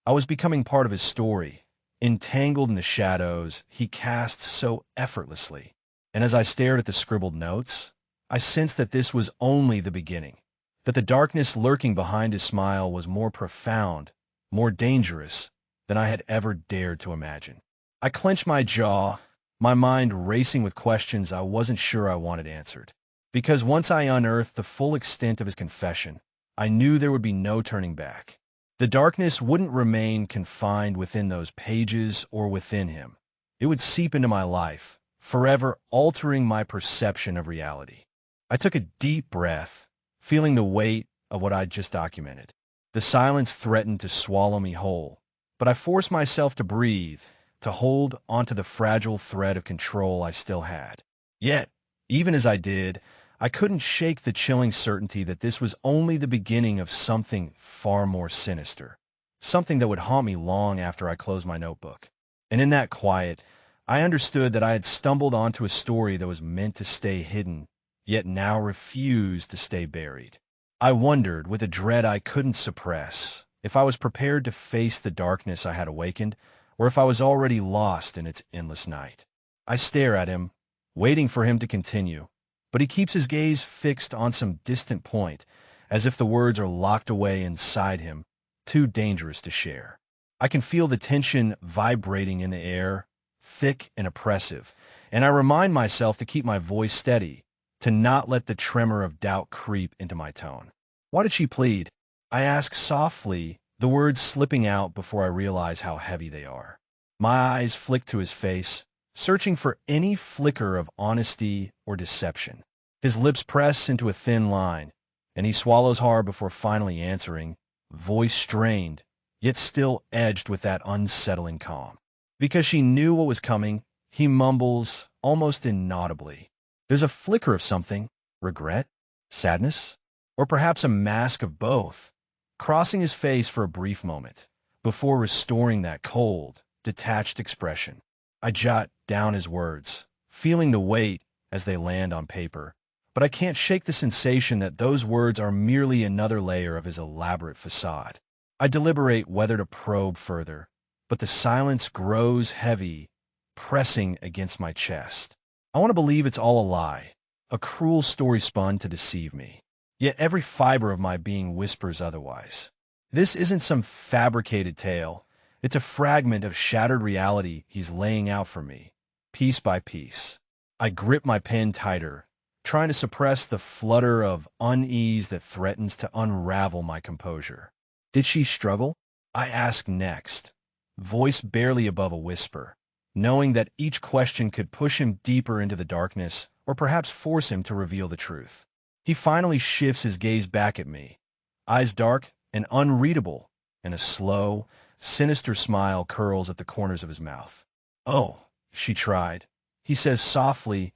I was becoming part of his story, entangled in the shadows he cast so effortlessly. And as I stared at the scribbled notes, I sensed that this was only the beginning, that the darkness lurking behind his smile was more profound, more dangerous than I had ever dared to imagine. I clenched my jaw, my mind racing with questions I wasn't sure I wanted answered. Because once I unearthed the full extent of his confession, I knew there would be no turning back. The darkness wouldn't remain confined within those pages or within him. It would seep into my life, forever altering my perception of reality. I took a deep breath, feeling the weight of what I'd just documented. The silence threatened to swallow me whole, but I forced myself to breathe, to hold onto the fragile thread of control I still had. Yet, even as I did, I couldn't shake the chilling certainty that this was only the beginning of something far more sinister, something that would haunt me long after I closed my notebook. And in that quiet, I understood that I had stumbled onto a story that was meant to stay hidden, yet now refused to stay buried. I wondered, with a dread I couldn't suppress, if I was prepared to face the darkness I had awakened, or if I was already lost in its endless night. I stare at him, waiting for him to continue, but he keeps his gaze fixed on some distant point, as if the words are locked away inside him, too dangerous to share. I can feel the tension vibrating in the air, thick and oppressive, and I remind myself to keep my voice steady, to not let the tremor of doubt creep into my tone. Why did she plead? I ask softly, the words slipping out before I realize how heavy they are. My eyes flick to his face, searching for any flicker of honesty or deception. His lips press into a thin line, and he swallows hard before finally answering, voice strained, yet still edged with that unsettling calm. Because she knew what was coming, he mumbles, almost inaudibly. There's a flicker of something, regret, sadness, or perhaps a mask of both, crossing his face for a brief moment, before restoring that cold, detached expression. I jot down his words, feeling the weight as they land on paper, but I can't shake the sensation that those words are merely another layer of his elaborate facade. I deliberate whether to probe further, but the silence grows heavy, pressing against my chest. I want to believe it's all a lie, a cruel story spun to deceive me. Yet every fiber of my being whispers otherwise. This isn't some fabricated tale. It's a fragment of shattered reality he's laying out for me, piece by piece. I grip my pen tighter, trying to suppress the flutter of unease that threatens to unravel my composure. Did she struggle? I ask next, voice barely above a whisper, knowing that each question could push him deeper into the darkness or perhaps force him to reveal the truth. He finally shifts his gaze back at me, eyes dark and unreadable, and a slow, sinister smile curls at the corners of his mouth. Oh, she tried. He says softly,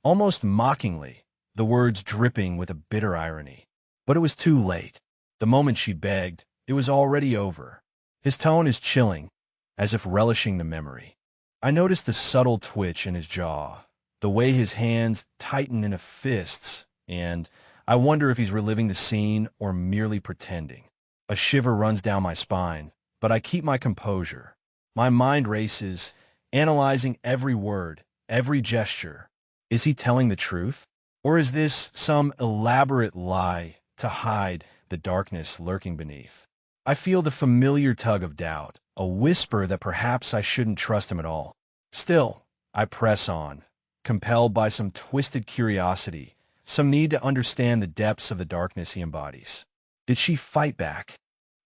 almost mockingly, the words dripping with a bitter irony. But it was too late. The moment she begged, it was already over. His tone is chilling, as if relishing the memory. I notice the subtle twitch in his jaw, the way his hands tighten into fists, and I wonder if he's reliving the scene or merely pretending. A shiver runs down my spine, but I keep my composure. My mind races, analyzing every word, every gesture. Is he telling the truth? Or is this some elaborate lie to hide the darkness lurking beneath? I feel the familiar tug of doubt, a whisper that perhaps I shouldn't trust him at all. Still, I press on, compelled by some twisted curiosity, some need to understand the depths of the darkness he embodies. Did she fight back?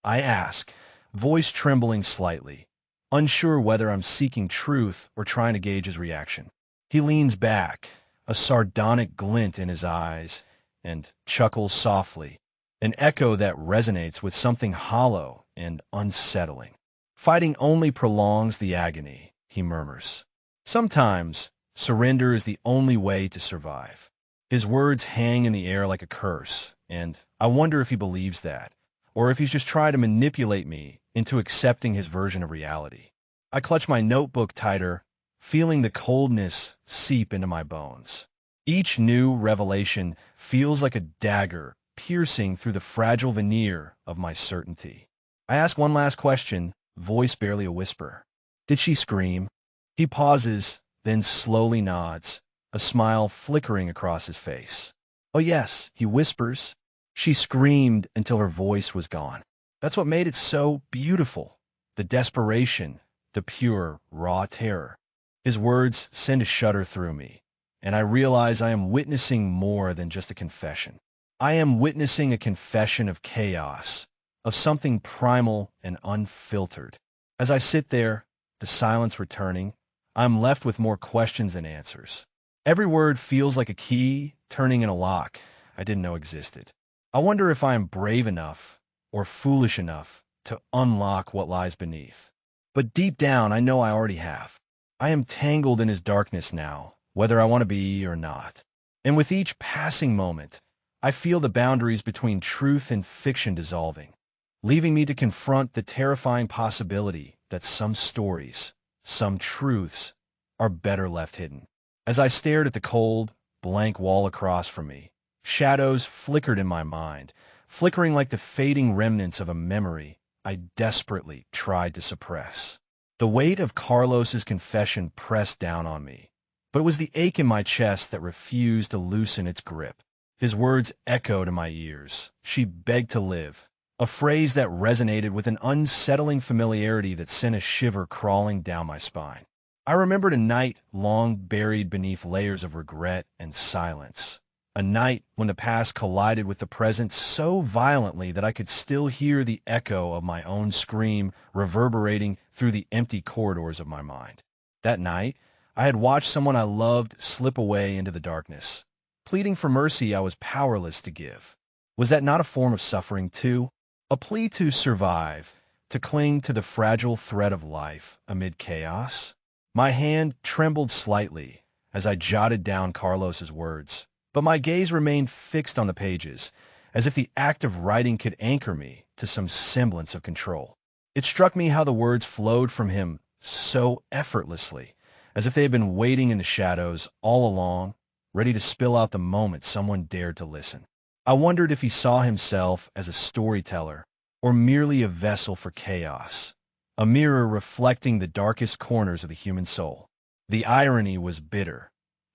I ask, voice trembling slightly, unsure whether I'm seeking truth or trying to gauge his reaction. He leans back, a sardonic glint in his eyes, and chuckles softly, an echo that resonates with something hollow and unsettling. Fighting only prolongs the agony, he murmurs. Sometimes, surrender is the only way to survive. His words hang in the air like a curse, and I wonder if he believes that, or if he's just trying to manipulate me into accepting his version of reality. I clutch my notebook tighter, feeling the coldness seep into my bones. Each new revelation feels like a dagger piercing through the fragile veneer of my certainty. I ask one last question, voice barely a whisper. Did she scream? He pauses, then slowly nods, a smile flickering across his face. Oh yes, he whispers. She screamed until her voice was gone. That's what made it so beautiful. The desperation, the pure, raw terror. His words send a shudder through me, and I realize I am witnessing more than just a confession. I am witnessing a confession of chaos, of something primal and unfiltered. As I sit there, the silence returning, I am left with more questions than answers. Every word feels like a key turning in a lock I didn't know existed. I wonder if I am brave enough or foolish enough to unlock what lies beneath. But deep down, I know I already have. I am tangled in his darkness now, whether I want to be or not. And with each passing moment, I feel the boundaries between truth and fiction dissolving, leaving me to confront the terrifying possibility that some stories, some truths, are better left hidden. As I stared at the cold, blank wall across from me, shadows flickered in my mind, flickering like the fading remnants of a memory I desperately tried to suppress. The weight of Carlos's confession pressed down on me, but it was the ache in my chest that refused to loosen its grip. His words echoed in my ears. She begged to live, a phrase that resonated with an unsettling familiarity that sent a shiver crawling down my spine. I remembered a night long buried beneath layers of regret and silence. A night when the past collided with the present so violently that I could still hear the echo of my own scream reverberating through the empty corridors of my mind. That night, I had watched someone I loved slip away into the darkness, pleading for mercy I was powerless to give. Was that not a form of suffering too? A plea to survive, to cling to the fragile thread of life amid chaos? My hand trembled slightly as I jotted down Carlos's words, but my gaze remained fixed on the pages, as if the act of writing could anchor me to some semblance of control. It struck me how the words flowed from him so effortlessly, as if they had been waiting in the shadows all along, ready to spill out the moment someone dared to listen. I wondered if he saw himself as a storyteller or merely a vessel for chaos, a mirror reflecting the darkest corners of the human soul. The irony was bitter.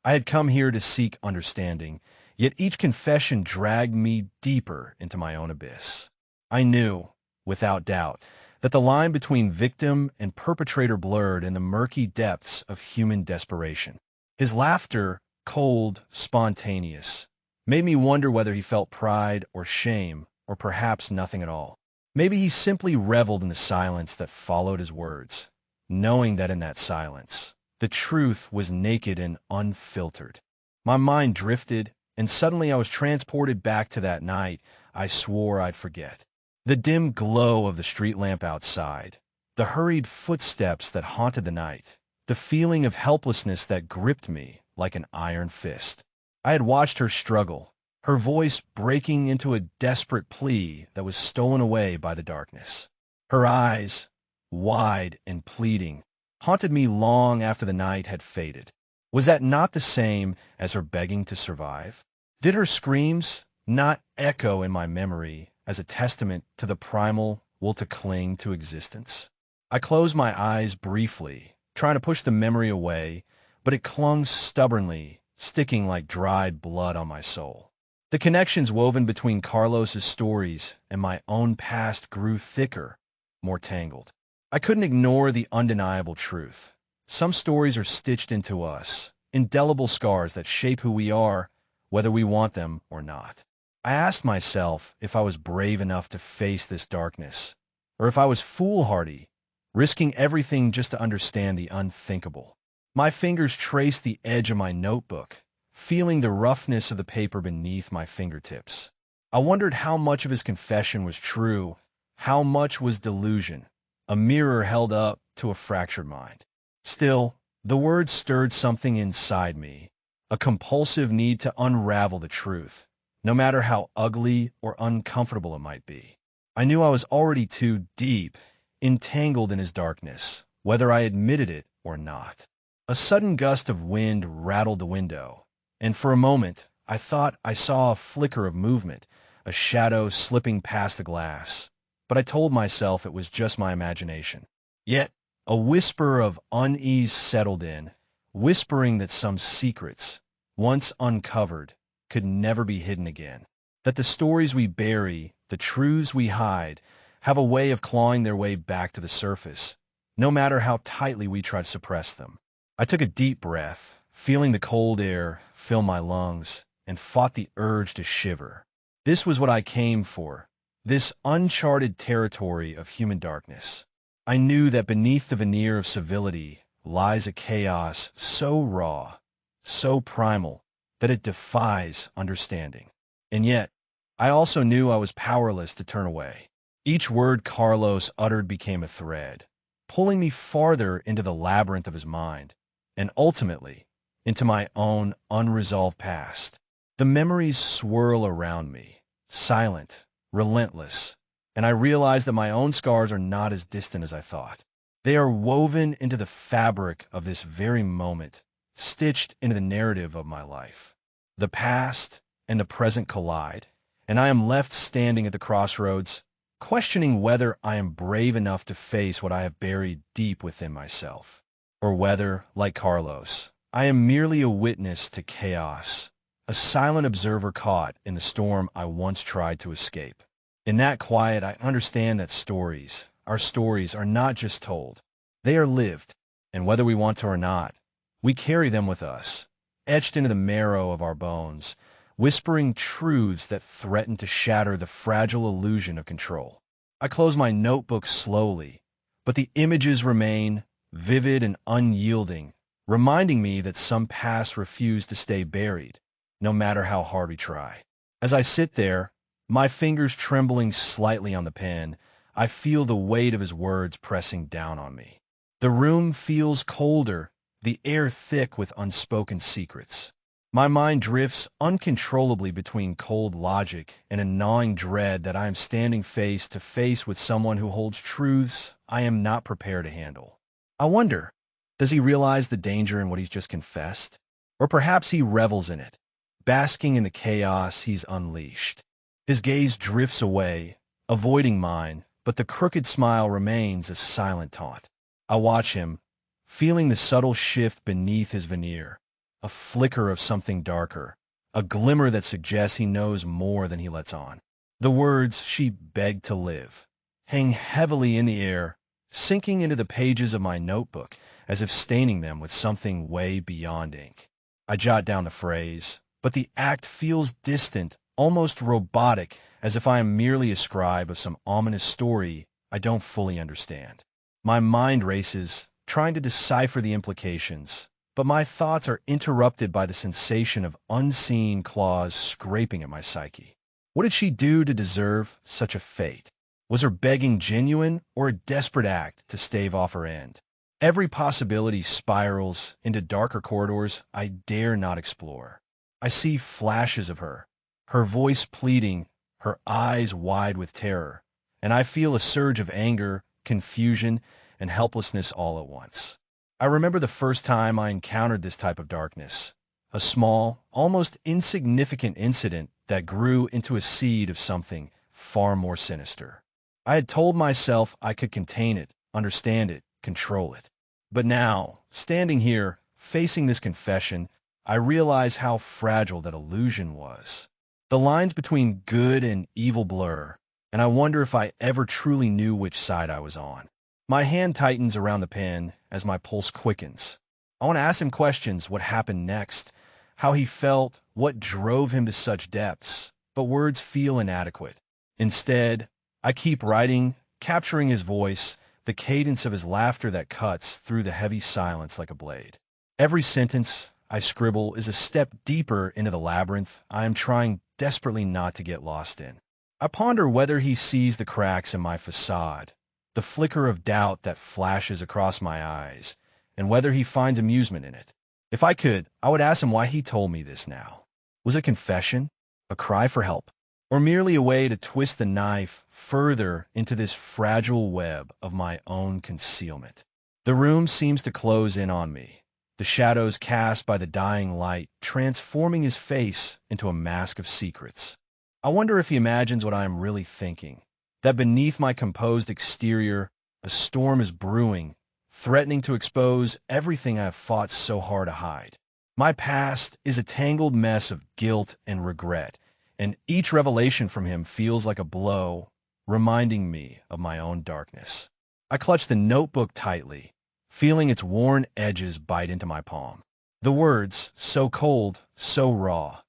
I had come here to seek understanding, yet each confession dragged me deeper into my own abyss. I knew, without doubt, that the line between victim and perpetrator blurred in the murky depths of human desperation. His laughter, cold, spontaneous, made me wonder whether he felt pride or shame, or perhaps nothing at all. Maybe he simply reveled in the silence that followed his words, knowing that in that silence, the truth was naked and unfiltered. My mind drifted, and suddenly I was transported back to that night I swore I'd forget. The dim glow of the street lamp outside, the hurried footsteps that haunted the night, the feeling of helplessness that gripped me like an iron fist. I had watched her struggle, her voice breaking into a desperate plea that was stolen away by the darkness. Her eyes, wide and pleading, haunted me long after the night had faded. Was that not the same as her begging to survive? Did her screams not echo in my memory as a testament to the primal will to cling to existence? I closed my eyes briefly, trying to push the memory away, but it clung stubbornly, sticking like dried blood on my soul. The connections woven between Carlos's stories and my own past grew thicker, more tangled. I couldn't ignore the undeniable truth. Some stories are stitched into us, indelible scars that shape who we are, whether we want them or not. I asked myself if I was brave enough to face this darkness, or if I was foolhardy, risking everything just to understand the unthinkable. My fingers traced the edge of my notebook, feeling the roughness of the paper beneath my fingertips. I wondered how much of his confession was true, how much was delusion, a mirror held up to a fractured mind. Still, the words stirred something inside me, a compulsive need to unravel the truth, no matter how ugly or uncomfortable it might be. I knew I was already too deep, entangled in his darkness, whether I admitted it or not. A sudden gust of wind rattled the window, and for a moment I thought I saw a flicker of movement, a shadow slipping past the glass. But I told myself it was just my imagination. Yet, a whisper of unease settled in, whispering that some secrets, once uncovered, could never be hidden again. That the stories we bury, the truths we hide, have a way of clawing their way back to the surface, no matter how tightly we try to suppress them. I took a deep breath, feeling the cold air fill my lungs, and fought the urge to shiver. This was what I came for, this uncharted territory of human darkness. I knew that beneath the veneer of civility lies a chaos so raw, so primal, that it defies understanding. And yet, I also knew I was powerless to turn away. Each word Carlos uttered became a thread, pulling me farther into the labyrinth of his mind, and ultimately, into my own unresolved past. The memories swirl around me, silent, relentless, and I realize that my own scars are not as distant as I thought. They are woven into the fabric of this very moment, stitched into the narrative of my life. The past and the present collide, and I am left standing at the crossroads, questioning whether I am brave enough to face what I have buried deep within myself, or whether, like Carlos, I am merely a witness to chaos, a silent observer caught in the storm I once tried to escape. In that quiet, I understand that stories, our stories, are not just told. They are lived, and whether we want to or not, we carry them with us, etched into the marrow of our bones, whispering truths that threaten to shatter the fragile illusion of control. I close my notebook slowly, but the images remain, vivid and unyielding, reminding me that some past refuse to stay buried, no matter how hard we try. As I sit there, my fingers trembling slightly on the pen, I feel the weight of his words pressing down on me. The room feels colder, the air thick with unspoken secrets. My mind drifts uncontrollably between cold logic and a gnawing dread that I am standing face to face with someone who holds truths I am not prepared to handle. I wonder, does he realize the danger in what he's just confessed? Or perhaps he revels in it, basking in the chaos he's unleashed. His gaze drifts away, avoiding mine, but the crooked smile remains a silent taunt. I watch him, feeling the subtle shift beneath his veneer, a flicker of something darker, a glimmer that suggests he knows more than he lets on. The words, "she begged to live," hang heavily in the air, sinking into the pages of my notebook as if staining them with something way beyond ink. I jot down the phrase, but the act feels distant, almost robotic, as if I am merely a scribe of some ominous story I don't fully understand. My mind races, trying to decipher the implications, but my thoughts are interrupted by the sensation of unseen claws scraping at my psyche. What did she do to deserve such a fate? Was her begging genuine or a desperate act to stave off her end? Every possibility spirals into darker corridors I dare not explore. I see flashes of her, her voice pleading, her eyes wide with terror, and I feel a surge of anger, confusion, and helplessness all at once. I remember the first time I encountered this type of darkness, a small, almost insignificant incident that grew into a seed of something far more sinister. I had told myself I could contain it, understand it, control it. But now, standing here, facing this confession, I realize how fragile that illusion was. The lines between good and evil blur, and I wonder if I ever truly knew which side I was on. My hand tightens around the pen as my pulse quickens. I want to ask him questions: what happened next, how he felt, what drove him to such depths, but words feel inadequate. Instead, I keep writing, capturing his voice, the cadence of his laughter that cuts through the heavy silence like a blade. Every sentence I scribble is a step deeper into the labyrinth I am trying desperately not to get lost in. I ponder whether he sees the cracks in my facade, the flicker of doubt that flashes across my eyes, and whether he finds amusement in it. If I could, I would ask him why he told me this now. Was it confession, a cry for help, or merely a way to twist the knife further into this fragile web of my own concealment? The room seems to close in on me, the shadows cast by the dying light transforming his face into a mask of secrets. I wonder if he imagines what I am really thinking, that beneath my composed exterior, a storm is brewing, threatening to expose everything I have fought so hard to hide. My past is a tangled mess of guilt and regret, and each revelation from him feels like a blow, reminding me of my own darkness. I clutch the notebook tightly, feeling its worn edges bite into my palm. The words, so cold, so raw,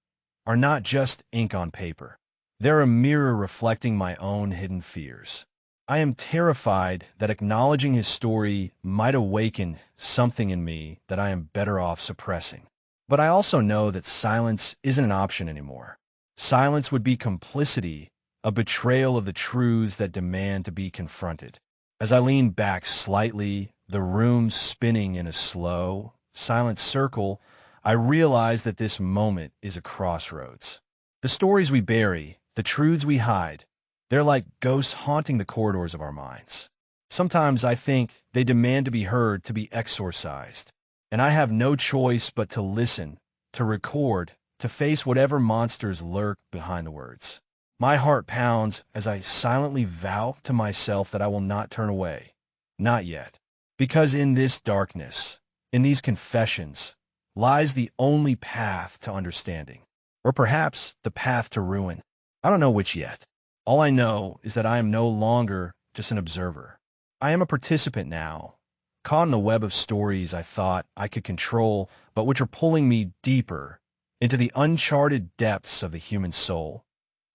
are not just ink on paper. They're a mirror reflecting my own hidden fears. I am terrified that acknowledging his story might awaken something in me that I am better off suppressing. But I also know that silence isn't an option anymore. Silence would be complicity, a betrayal of the truths that demand to be confronted. As I lean back slightly, the room spinning in a slow, silent circle, I realize that this moment is a crossroads. The stories we bury, the truths we hide, they're like ghosts haunting the corridors of our minds. Sometimes I think they demand to be heard, to be exorcised, and I have no choice but to listen, to record, to face whatever monsters lurk behind the words. My heart pounds as I silently vow to myself that I will not turn away. Not yet. Because in this darkness, in these confessions, lies the only path to understanding. Or perhaps the path to ruin. I don't know which yet. All I know is that I am no longer just an observer. I am a participant now, caught in the web of stories I thought I could control, but which are pulling me deeper into the uncharted depths of the human soul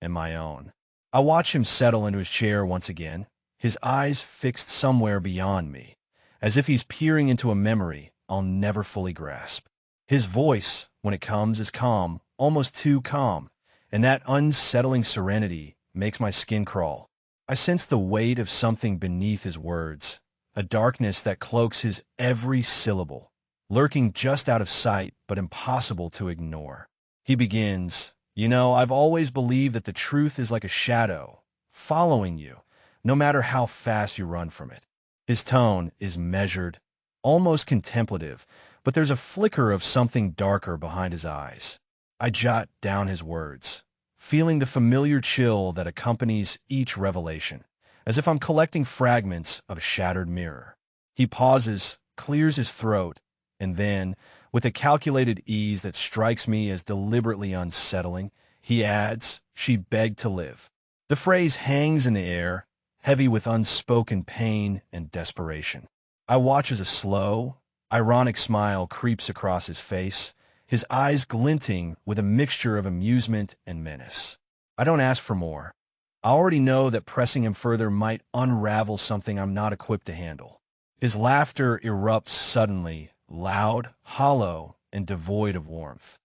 and my own. I watch him settle into his chair once again, his eyes fixed somewhere beyond me, as if he's peering into a memory I'll never fully grasp. His voice, when it comes, is calm, almost too calm, and that unsettling serenity makes my skin crawl. I sense the weight of something beneath his words, a darkness that cloaks his every syllable, lurking just out of sight but impossible to ignore. He begins, I've always believed that the truth is like a shadow, following you, no matter how fast you run from it. His tone is measured, almost contemplative, but there's a flicker of something darker behind his eyes. I jot down his words, feeling the familiar chill that accompanies each revelation, as if I'm collecting fragments of a shattered mirror. He pauses, clears his throat, and then, with a calculated ease that strikes me as deliberately unsettling, he adds, "She begged to live." The phrase hangs in the air, heavy with unspoken pain and desperation. I watch as a slow, ironic smile creeps across his face, his eyes glinting with a mixture of amusement and menace. I don't ask for more. I already know that pressing him further might unravel something I'm not equipped to handle. His laughter erupts suddenly, loud, hollow, and devoid of warmth,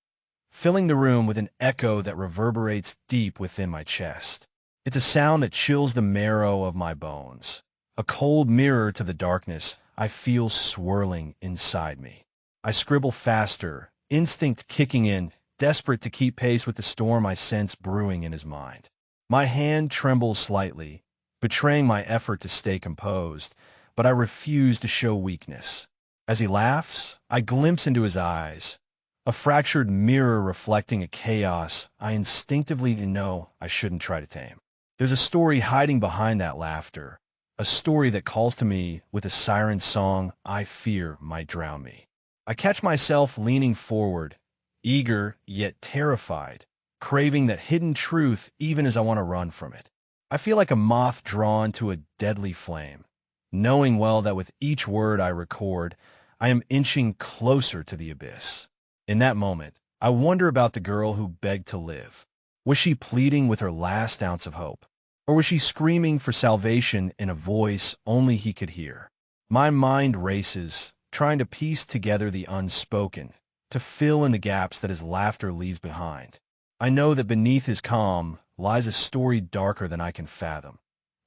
filling the room with an echo that reverberates deep within my chest. It's a sound that chills the marrow of my bones, a cold mirror to the darkness I feel swirling inside me. I scribble faster, instinct kicking in, desperate to keep pace with the storm I sense brewing in his mind. My hand trembles slightly, betraying my effort to stay composed, but I refuse to show weakness. As he laughs, I glimpse into his eyes, a fractured mirror reflecting a chaos I instinctively know I shouldn't try to tame. There's a story hiding behind that laughter, a story that calls to me with a siren song I fear might drown me. I catch myself leaning forward, eager yet terrified, craving that hidden truth even as I want to run from it. I feel like a moth drawn to a deadly flame, knowing well that with each word I record, I am inching closer to the abyss. In that moment, I wonder about the girl who begged to live. Was she pleading with her last ounce of hope? Or was she screaming for salvation in a voice only he could hear? My mind races, trying to piece together the unspoken, to fill in the gaps that his laughter leaves behind. I know that beneath his calm lies a story darker than I can fathom,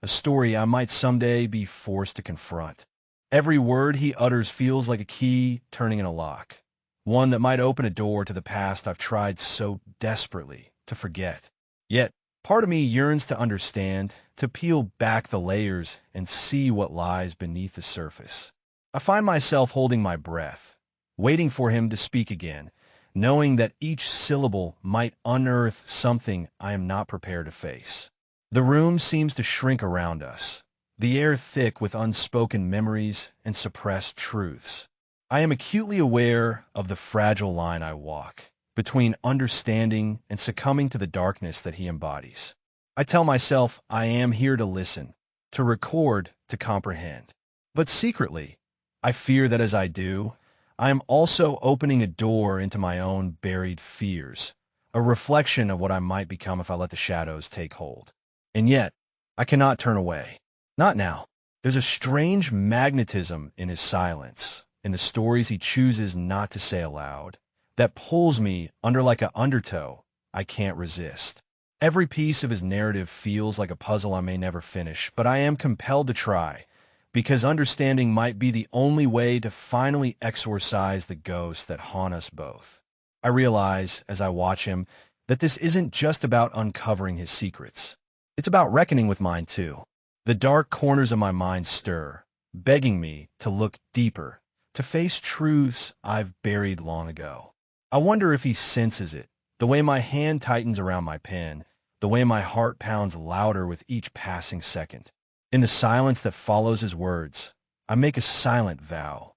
a story I might someday be forced to confront. Every word he utters feels like a key turning in a lock, one that might open a door to the past I've tried so desperately to forget. Yet, part of me yearns to understand, to peel back the layers and see what lies beneath the surface. I find myself holding my breath, waiting for him to speak again, knowing that each syllable might unearth something I am not prepared to face. The room seems to shrink around us, the air thick with unspoken memories and suppressed truths. I am acutely aware of the fragile line I walk between understanding and succumbing to the darkness that he embodies. I tell myself I am here to listen, to record, to comprehend. But secretly, I fear that as I do, I am also opening a door into my own buried fears, a reflection of what I might become if I let the shadows take hold. And yet, I cannot turn away. Not now. There's a strange magnetism in his silence, in the stories he chooses not to say aloud, that pulls me under like an undertow I can't resist. Every piece of his narrative feels like a puzzle I may never finish, but I am compelled to try, because understanding might be the only way to finally exorcise the ghosts that haunt us both. I realize, as I watch him, that this isn't just about uncovering his secrets. It's about reckoning with mine too. The dark corners of my mind stir, begging me to look deeper, to face truths I've buried long ago. I wonder if he senses it, the way my hand tightens around my pen, the way my heart pounds louder with each passing second. In the silence that follows his words, I make a silent vow.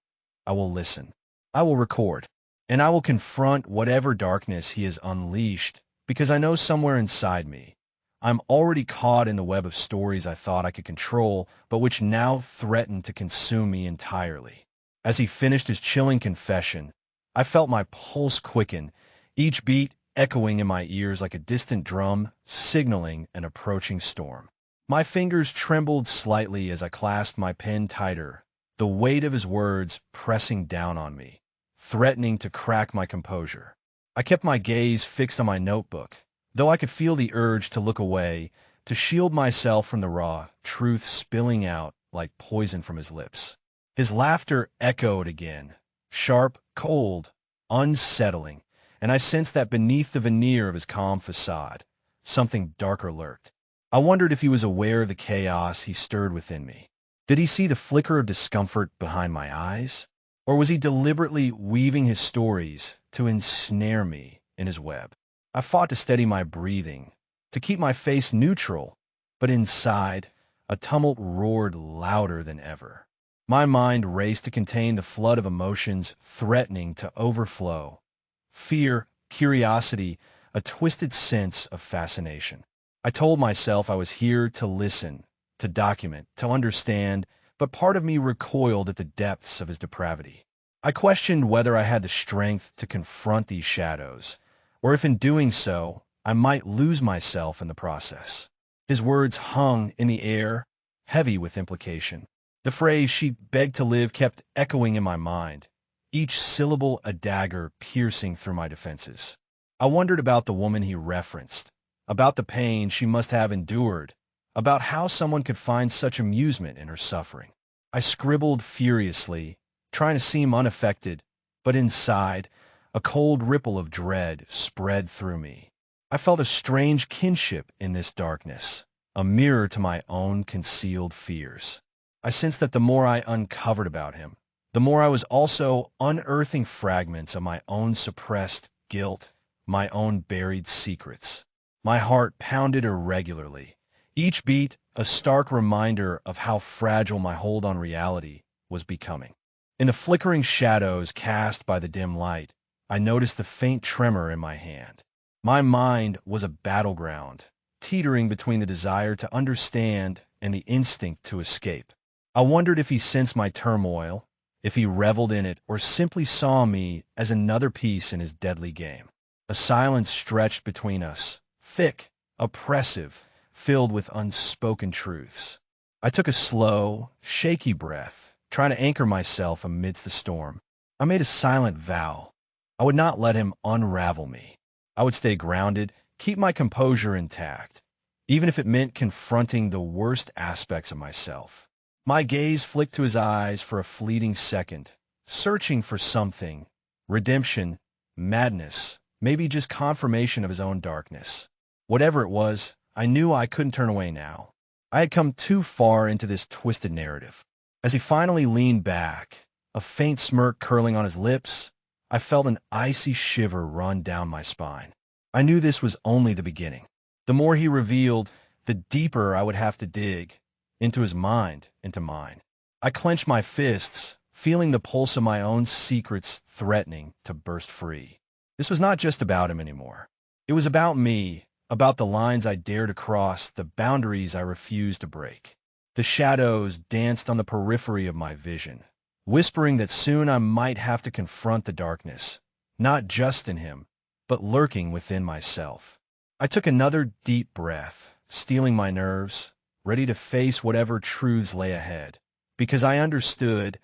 I will listen. I will record. And I will confront whatever darkness he has unleashed, because I know somewhere inside me, I'm already caught in the web of stories I thought I could control, but which now threaten to consume me entirely. As he finished his chilling confession, I felt my pulse quicken, each beat echoing in my ears like a distant drum, signaling an approaching storm. My fingers trembled slightly as I clasped my pen tighter, the weight of his words pressing down on me, threatening to crack my composure. I kept my gaze fixed on my notebook, though I could feel the urge to look away, to shield myself from the raw truth spilling out like poison from his lips. His laughter echoed again, sharp, cold, unsettling, and I sensed that beneath the veneer of his calm facade, something darker lurked. I wondered if he was aware of the chaos he stirred within me. Did he see the flicker of discomfort behind my eyes? Or was he deliberately weaving his stories to ensnare me in his web? I fought to steady my breathing, to keep my face neutral, but inside, a tumult roared louder than ever. My mind raced to contain the flood of emotions threatening to overflow. Fear, curiosity, a twisted sense of fascination. I told myself I was here to listen, to document, to understand, but part of me recoiled at the depths of his depravity. I questioned whether I had the strength to confront these shadows, or if in doing so, I might lose myself in the process. His words hung in the air, heavy with implication. The phrase "she begged to live" kept echoing in my mind, each syllable a dagger piercing through my defenses. I wondered about the woman he referenced, about the pain she must have endured, about how someone could find such amusement in her suffering. I scribbled furiously, trying to seem unaffected, but inside, a cold ripple of dread spread through me. I felt a strange kinship in this darkness, a mirror to my own concealed fears. I sensed that the more I uncovered about him, the more I was also unearthing fragments of my own suppressed guilt, my own buried secrets. My heart pounded irregularly, each beat a stark reminder of how fragile my hold on reality was becoming. In the flickering shadows cast by the dim light, I noticed the faint tremor in my hand. My mind was a battleground, teetering between the desire to understand and the instinct to escape. I wondered if he sensed my turmoil, if he reveled in it, or simply saw me as another piece in his deadly game. A silence stretched between us, thick, oppressive, filled with unspoken truths. I took a slow, shaky breath, trying to anchor myself amidst the storm. I made a silent vow. I would not let him unravel me. I would stay grounded, keep my composure intact, even if it meant confronting the worst aspects of myself. My gaze flicked to his eyes for a fleeting second, searching for something, redemption, madness, maybe just confirmation of his own darkness. Whatever it was, I knew I couldn't turn away now. I had come too far into this twisted narrative. As he finally leaned back, a faint smirk curling on his lips, I felt an icy shiver run down my spine. I knew this was only the beginning. The more he revealed, the deeper I would have to dig, into his mind, into mine. I clenched my fists, feeling the pulse of my own secrets threatening to burst free. This was not just about him anymore. It was about me, about the lines I dared to cross, the boundaries I refused to break. The shadows danced on the periphery of my vision, whispering that soon I might have to confront the darkness, not just in him, but lurking within myself. I took another deep breath, steeling my nerves, ready to face whatever truths lay ahead, because I understood,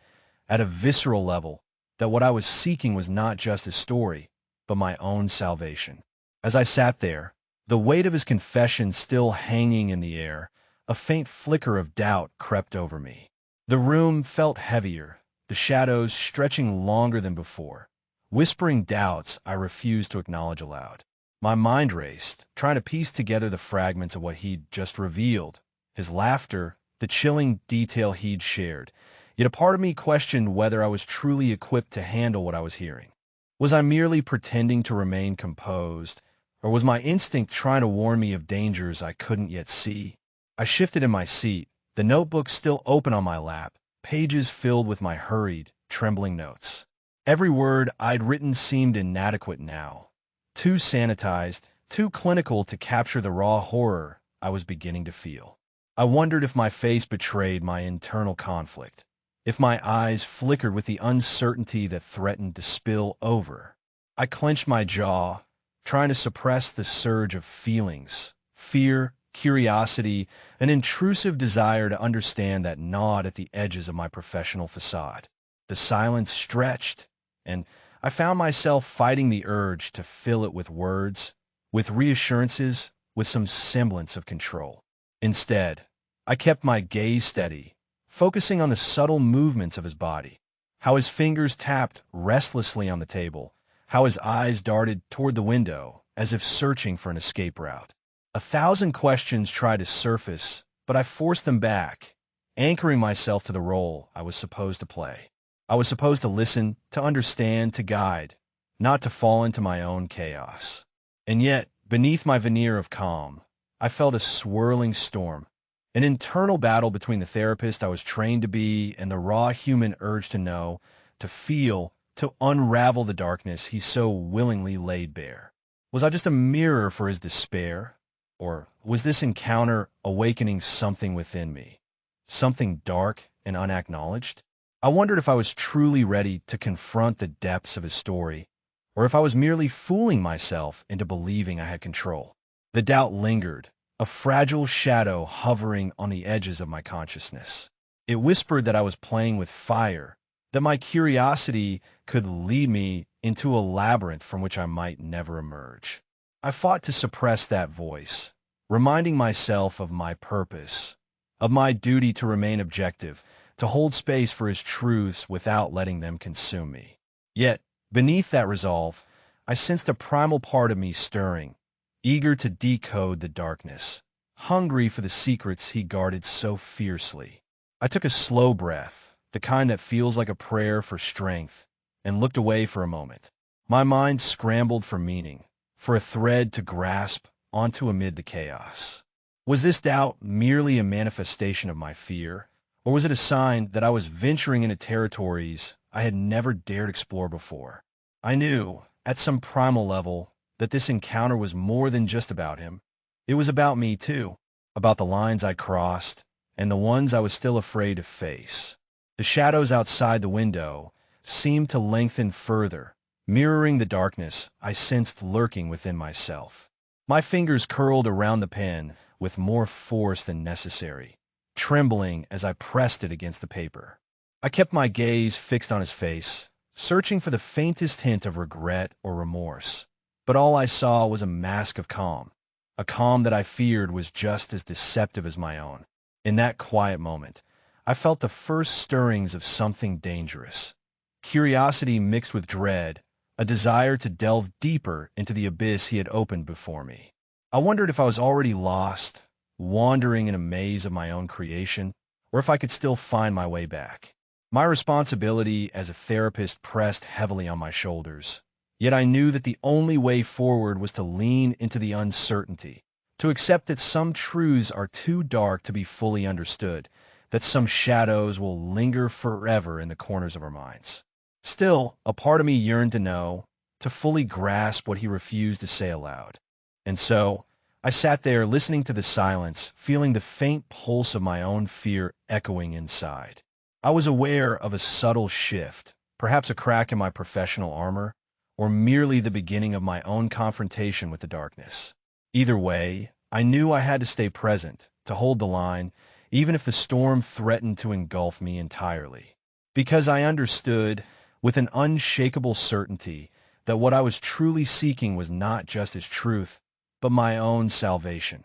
at a visceral level, that what I was seeking was not just his story, but my own salvation. As I sat there, the weight of his confession still hanging in the air, a faint flicker of doubt crept over me. The room felt heavier, the shadows stretching longer than before, whispering doubts I refused to acknowledge aloud. My mind raced, trying to piece together the fragments of what he'd just revealed, his laughter, the chilling detail he'd shared. Yet a part of me questioned whether I was truly equipped to handle what I was hearing. Was I merely pretending to remain composed, or was my instinct trying to warn me of dangers I couldn't yet see? I shifted in my seat, the notebook still open on my lap, pages filled with my hurried, trembling notes. Every word I'd written seemed inadequate now, too sanitized, too clinical to capture the raw horror I was beginning to feel. I wondered if my face betrayed my internal conflict, if my eyes flickered with the uncertainty that threatened to spill over. I clenched my jaw, trying to suppress the surge of feelings, fear, curiosity, an intrusive desire to understand that gnawed at the edges of my professional facade. The silence stretched, and I found myself fighting the urge to fill it with words, with reassurances, with some semblance of control. Instead, I kept my gaze steady, focusing on the subtle movements of his body, how his fingers tapped restlessly on the table, how his eyes darted toward the window, as if searching for an escape route. 1,000 questions tried to surface, but I forced them back, anchoring myself to the role I was supposed to play. I was supposed to listen, to understand, to guide, not to fall into my own chaos. And yet, beneath my veneer of calm, I felt a swirling storm, an internal battle between the therapist I was trained to be and the raw human urge to know, to feel, to unravel the darkness he so willingly laid bare. Was I just a mirror for his despair? Or was this encounter awakening something within me, something dark and unacknowledged? I wondered if I was truly ready to confront the depths of his story, or if I was merely fooling myself into believing I had control. The doubt lingered, a fragile shadow hovering on the edges of my consciousness. It whispered that I was playing with fire, that my curiosity could lead me into a labyrinth from which I might never emerge. I fought to suppress that voice, reminding myself of my purpose, of my duty to remain objective, to hold space for his truths without letting them consume me. Yet, beneath that resolve, I sensed a primal part of me stirring, eager to decode the darkness, hungry for the secrets he guarded so fiercely. I took a slow breath, the kind that feels like a prayer for strength, and looked away for a moment. My mind scrambled for meaning, for a thread to grasp onto amid the chaos. Was this doubt merely a manifestation of my fear, or was it a sign that I was venturing into territories I had never dared explore before? I knew, at some primal level, that this encounter was more than just about him. It was about me, too, about the lines I crossed, and the ones I was still afraid to face. The shadows outside the window seemed to lengthen further, mirroring the darkness I sensed lurking within myself. My fingers curled around the pen with more force than necessary, trembling as I pressed it against the paper. I kept my gaze fixed on his face, searching for the faintest hint of regret or remorse. But all I saw was a mask of calm, a calm that I feared was just as deceptive as my own. In that quiet moment, I felt the first stirrings of something dangerous. Curiosity mixed with dread, a desire to delve deeper into the abyss he had opened before me. I wondered if I was already lost, wandering in a maze of my own creation, or if I could still find my way back. My responsibility as a therapist pressed heavily on my shoulders, yet I knew that the only way forward was to lean into the uncertainty, to accept that some truths are too dark to be fully understood, that some shadows will linger forever in the corners of our minds. Still, a part of me yearned to know, to fully grasp what he refused to say aloud. And so, I sat there listening to the silence, feeling the faint pulse of my own fear echoing inside. I was aware of a subtle shift, perhaps a crack in my professional armor, or merely the beginning of my own confrontation with the darkness. Either way, I knew I had to stay present, to hold the line, even if the storm threatened to engulf me entirely. Because I understood, with an unshakable certainty, that what I was truly seeking was not just his truth, but my own salvation.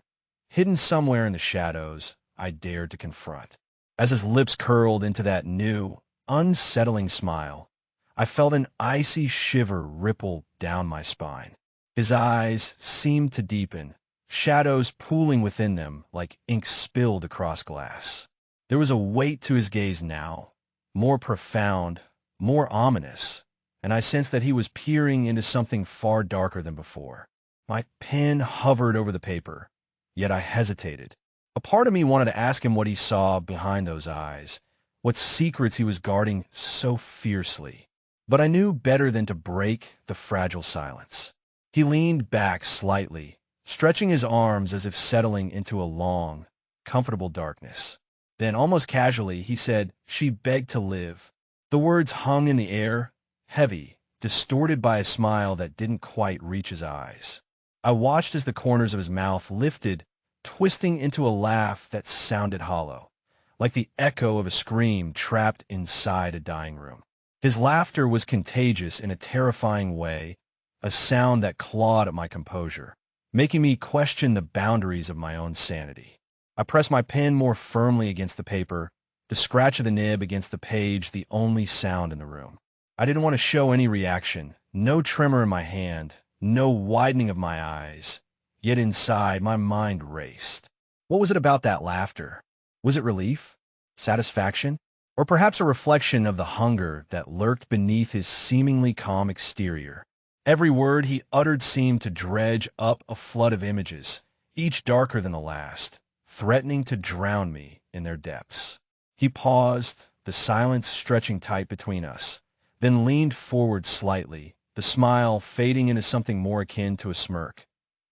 Hidden somewhere in the shadows, I dared to confront. As his lips curled into that new, unsettling smile, I felt an icy shiver ripple down my spine. His eyes seemed to deepen, shadows pooling within them like ink spilled across glass. There was a weight to his gaze now, more profound, more ominous, and I sensed that he was peering into something far darker than before. My pen hovered over the paper, yet I hesitated. A part of me wanted to ask him what he saw behind those eyes, what secrets he was guarding so fiercely. But I knew better than to break the fragile silence. He leaned back slightly, stretching his arms as if settling into a long, comfortable darkness. Then, almost casually, he said, "She begged to live." The words hung in the air, heavy, distorted by a smile that didn't quite reach his eyes. I watched as the corners of his mouth lifted, twisting into a laugh that sounded hollow, like the echo of a scream trapped inside a dying room. His laughter was contagious in a terrifying way, a sound that clawed at my composure, making me question the boundaries of my own sanity. I pressed my pen more firmly against the paper, the scratch of the nib against the page the only sound in the room. I didn't want to show any reaction, no tremor in my hand, no widening of my eyes. Yet inside, my mind raced. What was it about that laughter? Was it relief? Satisfaction? Or perhaps a reflection of the hunger that lurked beneath his seemingly calm exterior? Every word he uttered seemed to dredge up a flood of images, each darker than the last, threatening to drown me in their depths. He paused, the silence stretching tight between us, then leaned forward slightly, the smile fading into something more akin to a smirk,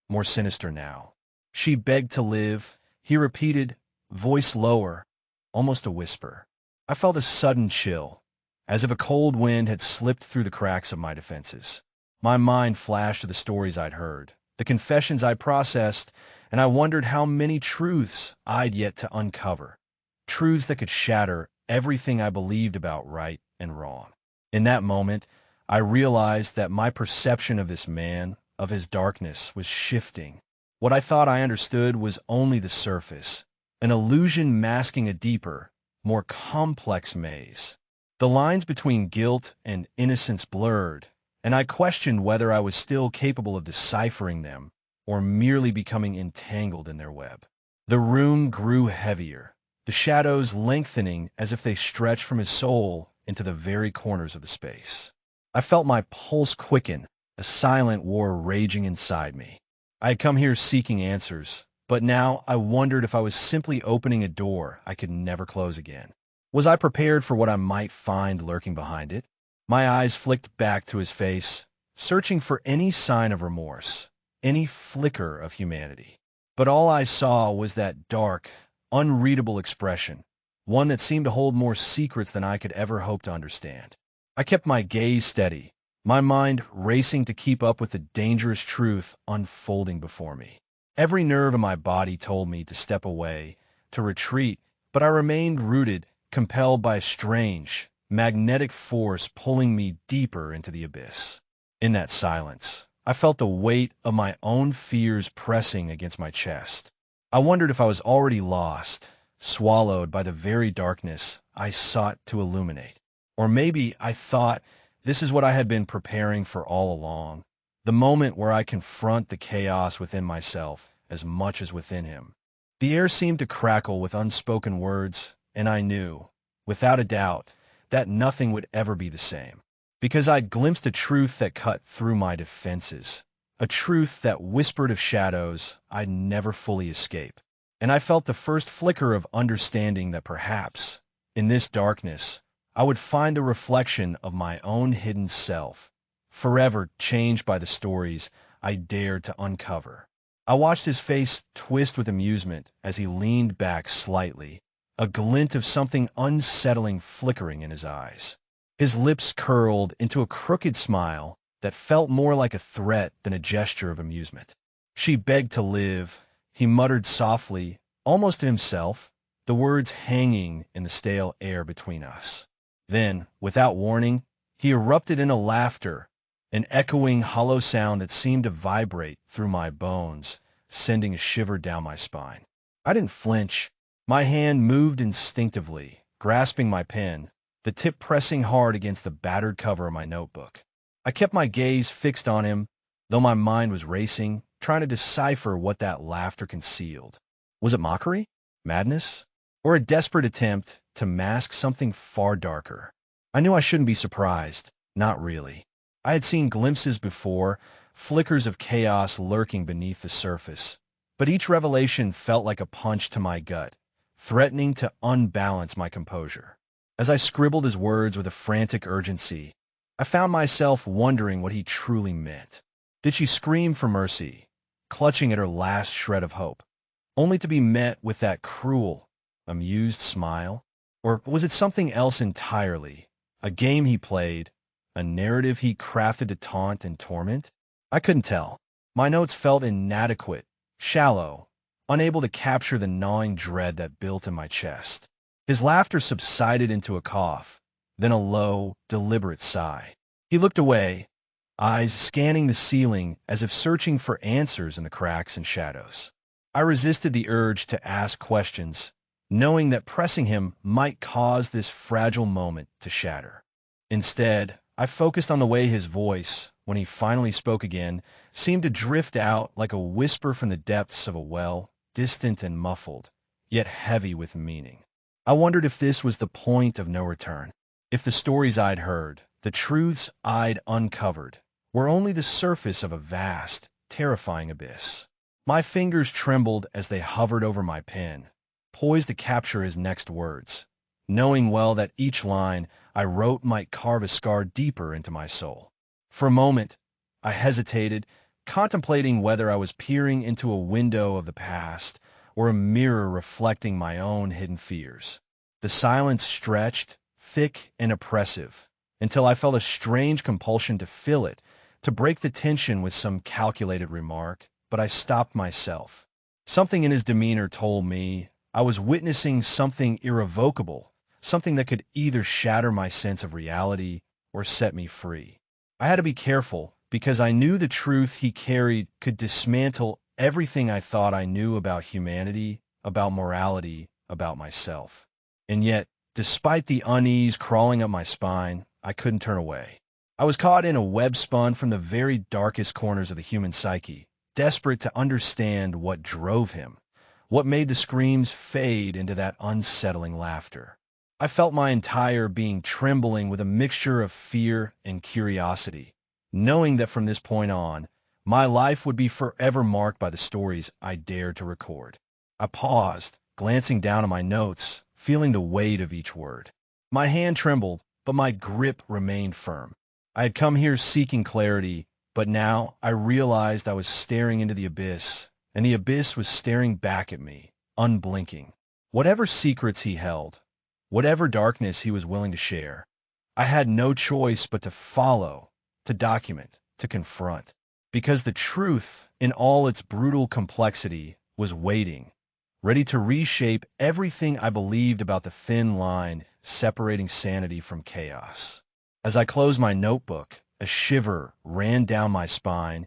more sinister now. "She begged to live," he repeated, voice lower, almost a whisper. I felt a sudden chill, as if a cold wind had slipped through the cracks of my defenses. My mind flashed to the stories I'd heard, the confessions I'd processed, and I wondered how many truths I'd yet to uncover, truths that could shatter everything I believed about right and wrong. In that moment, I realized that my perception of this man, of his darkness, was shifting. What I thought I understood was only the surface, an illusion masking a deeper, more complex maze. The lines between guilt and innocence blurred, and I questioned whether I was still capable of deciphering them or merely becoming entangled in their web. The room grew heavier, the shadows lengthening as if they stretched from his soul into the very corners of the space. I felt my pulse quicken, a silent war raging inside me. I had come here seeking answers, but now I wondered if I was simply opening a door I could never close again. Was I prepared for what I might find lurking behind it? My eyes flicked back to his face, searching for any sign of remorse, any flicker of humanity. But all I saw was that dark, unreadable expression, one that seemed to hold more secrets than I could ever hope to understand. I kept my gaze steady, my mind racing to keep up with the dangerous truth unfolding before me. Every nerve in my body told me to step away, to retreat, but I remained rooted, compelled by a strange, magnetic force pulling me deeper into the abyss. In that silence, I felt the weight of my own fears pressing against my chest. I wondered if I was already lost, swallowed by the very darkness I sought to illuminate. Or maybe I thought this is what I had been preparing for all along, the moment where I confront the chaos within myself as much as within him. The air seemed to crackle with unspoken words, and I knew, without a doubt, that nothing would ever be the same. Because I'd glimpsed a truth that cut through my defenses, a truth that whispered of shadows I'd never fully escape. And I felt the first flicker of understanding that perhaps, in this darkness, I would find the reflection of my own hidden self, forever changed by the stories I dared to uncover. I watched his face twist with amusement as he leaned back slightly, a glint of something unsettling flickering in his eyes. His lips curled into a crooked smile that felt more like a threat than a gesture of amusement. "She begged to live," he muttered softly, almost to himself, the words hanging in the stale air between us. Then, without warning, he erupted into laughter, an echoing, hollow sound that seemed to vibrate through my bones, sending a shiver down my spine. I didn't flinch. My hand moved instinctively, grasping my pen, the tip pressing hard against the battered cover of my notebook. I kept my gaze fixed on him, though my mind was racing, trying to decipher what that laughter concealed. Was it mockery? Madness? Or a desperate attempt to mask something far darker? I knew I shouldn't be surprised. Not really. I had seen glimpses before, flickers of chaos lurking beneath the surface. But each revelation felt like a punch to my gut, threatening to unbalance my composure. As I scribbled his words with a frantic urgency, I found myself wondering what he truly meant. Did she scream for mercy, clutching at her last shred of hope, only to be met with that cruel, amused smile? Or was it something else entirely, a game he played, a narrative he crafted to taunt and torment? I couldn't tell. My notes felt inadequate, shallow, unable to capture the gnawing dread that built in my chest. His laughter subsided into a cough, then a low, deliberate sigh. He looked away, eyes scanning the ceiling as if searching for answers in the cracks and shadows. I resisted the urge to ask questions, knowing that pressing him might cause this fragile moment to shatter. Instead, I focused on the way his voice, when he finally spoke again, seemed to drift out like a whisper from the depths of a well, distant and muffled, yet heavy with meaning. I wondered if this was the point of no return, if the stories I'd heard, the truths I'd uncovered, were only the surface of a vast, terrifying abyss. My fingers trembled as they hovered over my pen, poised to capture his next words, knowing well that each line I wrote might carve a scar deeper into my soul. For a moment, I hesitated, contemplating whether I was peering into a window of the past or a mirror reflecting my own hidden fears. The silence stretched, thick and oppressive, until I felt a strange compulsion to fill it, to break the tension with some calculated remark, but I stopped myself. Something in his demeanor told me I was witnessing something irrevocable, something that could either shatter my sense of reality or set me free. I had to be careful, because I knew the truth he carried could dismantle everything I thought I knew about humanity, about morality, about myself. And yet, despite the unease crawling up my spine, I couldn't turn away. I was caught in a web spun from the very darkest corners of the human psyche, desperate to understand what drove him, what made the screams fade into that unsettling laughter. I felt my entire being trembling with a mixture of fear and curiosity, knowing that from this point on, my life would be forever marked by the stories I dared to record. I paused, glancing down at my notes, feeling the weight of each word. My hand trembled, but my grip remained firm. I had come here seeking clarity, but now I realized I was staring into the abyss, and the abyss was staring back at me, unblinking. Whatever secrets he held, whatever darkness he was willing to share, I had no choice but to follow, to document, to confront. Because the truth, in all its brutal complexity, was waiting, ready to reshape everything I believed about the thin line separating sanity from chaos. As I closed my notebook, a shiver ran down my spine,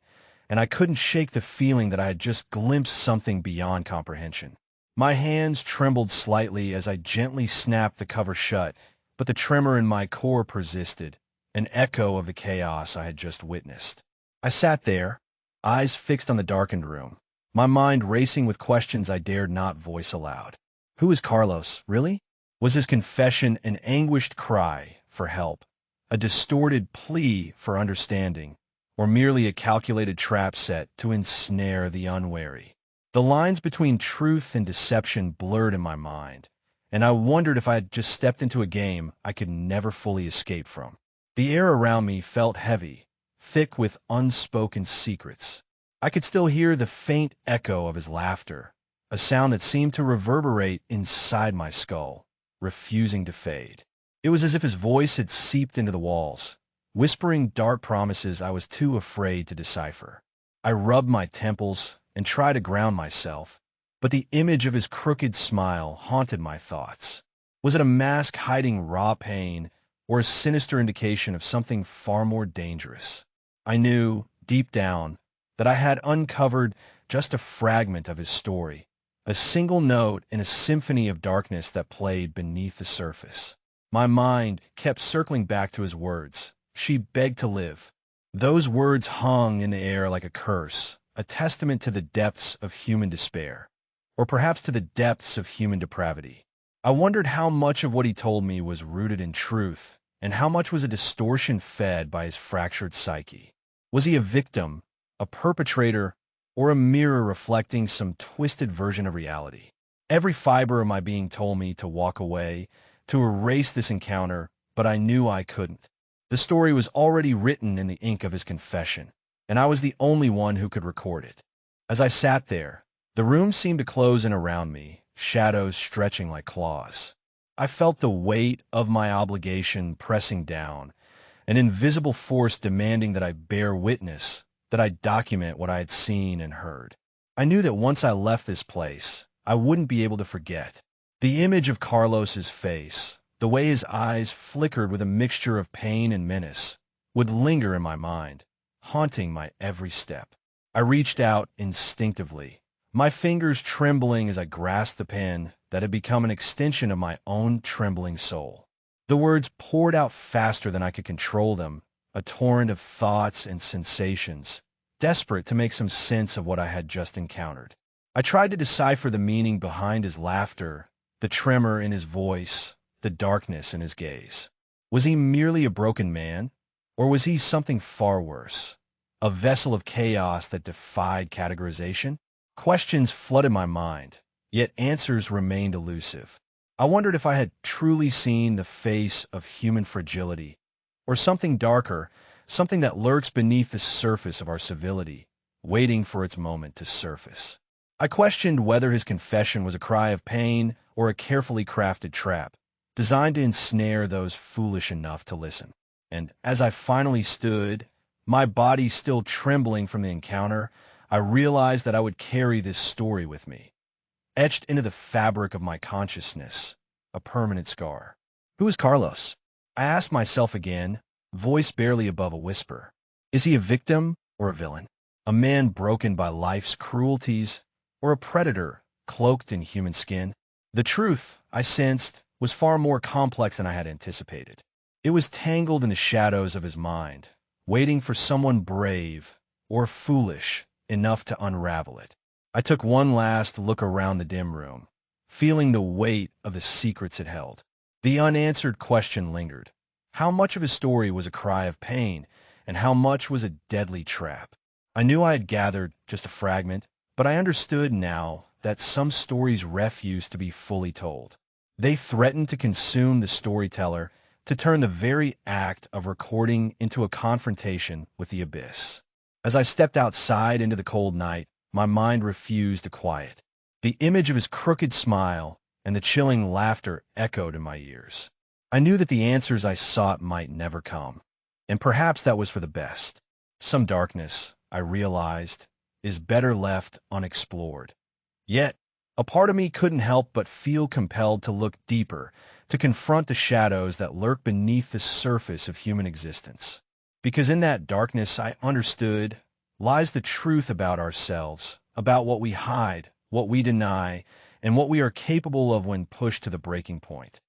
and I couldn't shake the feeling that I had just glimpsed something beyond comprehension. My hands trembled slightly as I gently snapped the cover shut, but the tremor in my core persisted, an echo of the chaos I had just witnessed. I sat there, eyes fixed on the darkened room, my mind racing with questions I dared not voice aloud. Who is Carlos, really? Was his confession an anguished cry for help, a distorted plea for understanding, or merely a calculated trap set to ensnare the unwary? The lines between truth and deception blurred in my mind, and I wondered if I had just stepped into a game I could never fully escape from. The air around me felt heavy, thick with unspoken secrets. I could still hear the faint echo of his laughter, a sound that seemed to reverberate inside my skull, refusing to fade. It was as if his voice had seeped into the walls, whispering dark promises I was too afraid to decipher. I rubbed my temples and tried to ground myself, but the image of his crooked smile haunted my thoughts. Was it a mask hiding raw pain, or a sinister indication of something far more dangerous? I knew, deep down, that I had uncovered just a fragment of his story, a single note in a symphony of darkness that played beneath the surface. My mind kept circling back to his words. She begged to live. Those words hung in the air like a curse, a testament to the depths of human despair, or perhaps to the depths of human depravity. I wondered how much of what he told me was rooted in truth, and how much was a distortion fed by his fractured psyche. Was he a victim, a perpetrator, or a mirror reflecting some twisted version of reality? Every fiber of my being told me to walk away, to erase this encounter, but I knew I couldn't. The story was already written in the ink of his confession, and I was the only one who could record it. As I sat there, the room seemed to close in around me, shadows stretching like claws. I felt the weight of my obligation pressing down, an invisible force demanding that I bear witness, that I document what I had seen and heard. I knew that once I left this place, I wouldn't be able to forget. The image of Carlos's face, the way his eyes flickered with a mixture of pain and menace, would linger in my mind, haunting my every step. I reached out instinctively, my fingers trembling as I grasped the pen that had become an extension of my own trembling soul. The words poured out faster than I could control them, a torrent of thoughts and sensations, desperate to make some sense of what I had just encountered. I tried to decipher the meaning behind his laughter, the tremor in his voice, the darkness in his gaze. Was he merely a broken man, or was he something far worse, a vessel of chaos that defied categorization? Questions flooded my mind, yet answers remained elusive. I wondered if I had truly seen the face of human fragility, or something darker, something that lurks beneath the surface of our civility, waiting for its moment to surface. I questioned whether his confession was a cry of pain or a carefully crafted trap, designed to ensnare those foolish enough to listen. And as I finally stood, my body still trembling from the encounter, I realized that I would carry this story with me, etched into the fabric of my consciousness, a permanent scar. Who is Carlos? I asked myself again, voice barely above a whisper. Is he a victim or a villain? A man broken by life's cruelties, or a predator cloaked in human skin? The truth, I sensed, was far more complex than I had anticipated. It was tangled in the shadows of his mind, waiting for someone brave or foolish enough to unravel it. I took one last look around the dim room, feeling the weight of the secrets it held. The unanswered question lingered. How much of his story was a cry of pain, and how much was a deadly trap? I knew I had gathered just a fragment, but I understood now that some stories refuse to be fully told. They threaten to consume the storyteller, to turn the very act of recording into a confrontation with the abyss. As I stepped outside into the cold night, my mind refused to quiet. The image of his crooked smile, and the chilling laughter echoed in my ears. I knew that the answers I sought might never come, and perhaps that was for the best. Some darkness, I realized, is better left unexplored. Yet, a part of me couldn't help but feel compelled to look deeper, to confront the shadows that lurk beneath the surface of human existence. Because in that darkness, I understood, lies the truth about ourselves, about what we hide, what we deny, and what we are capable of when pushed to the breaking point.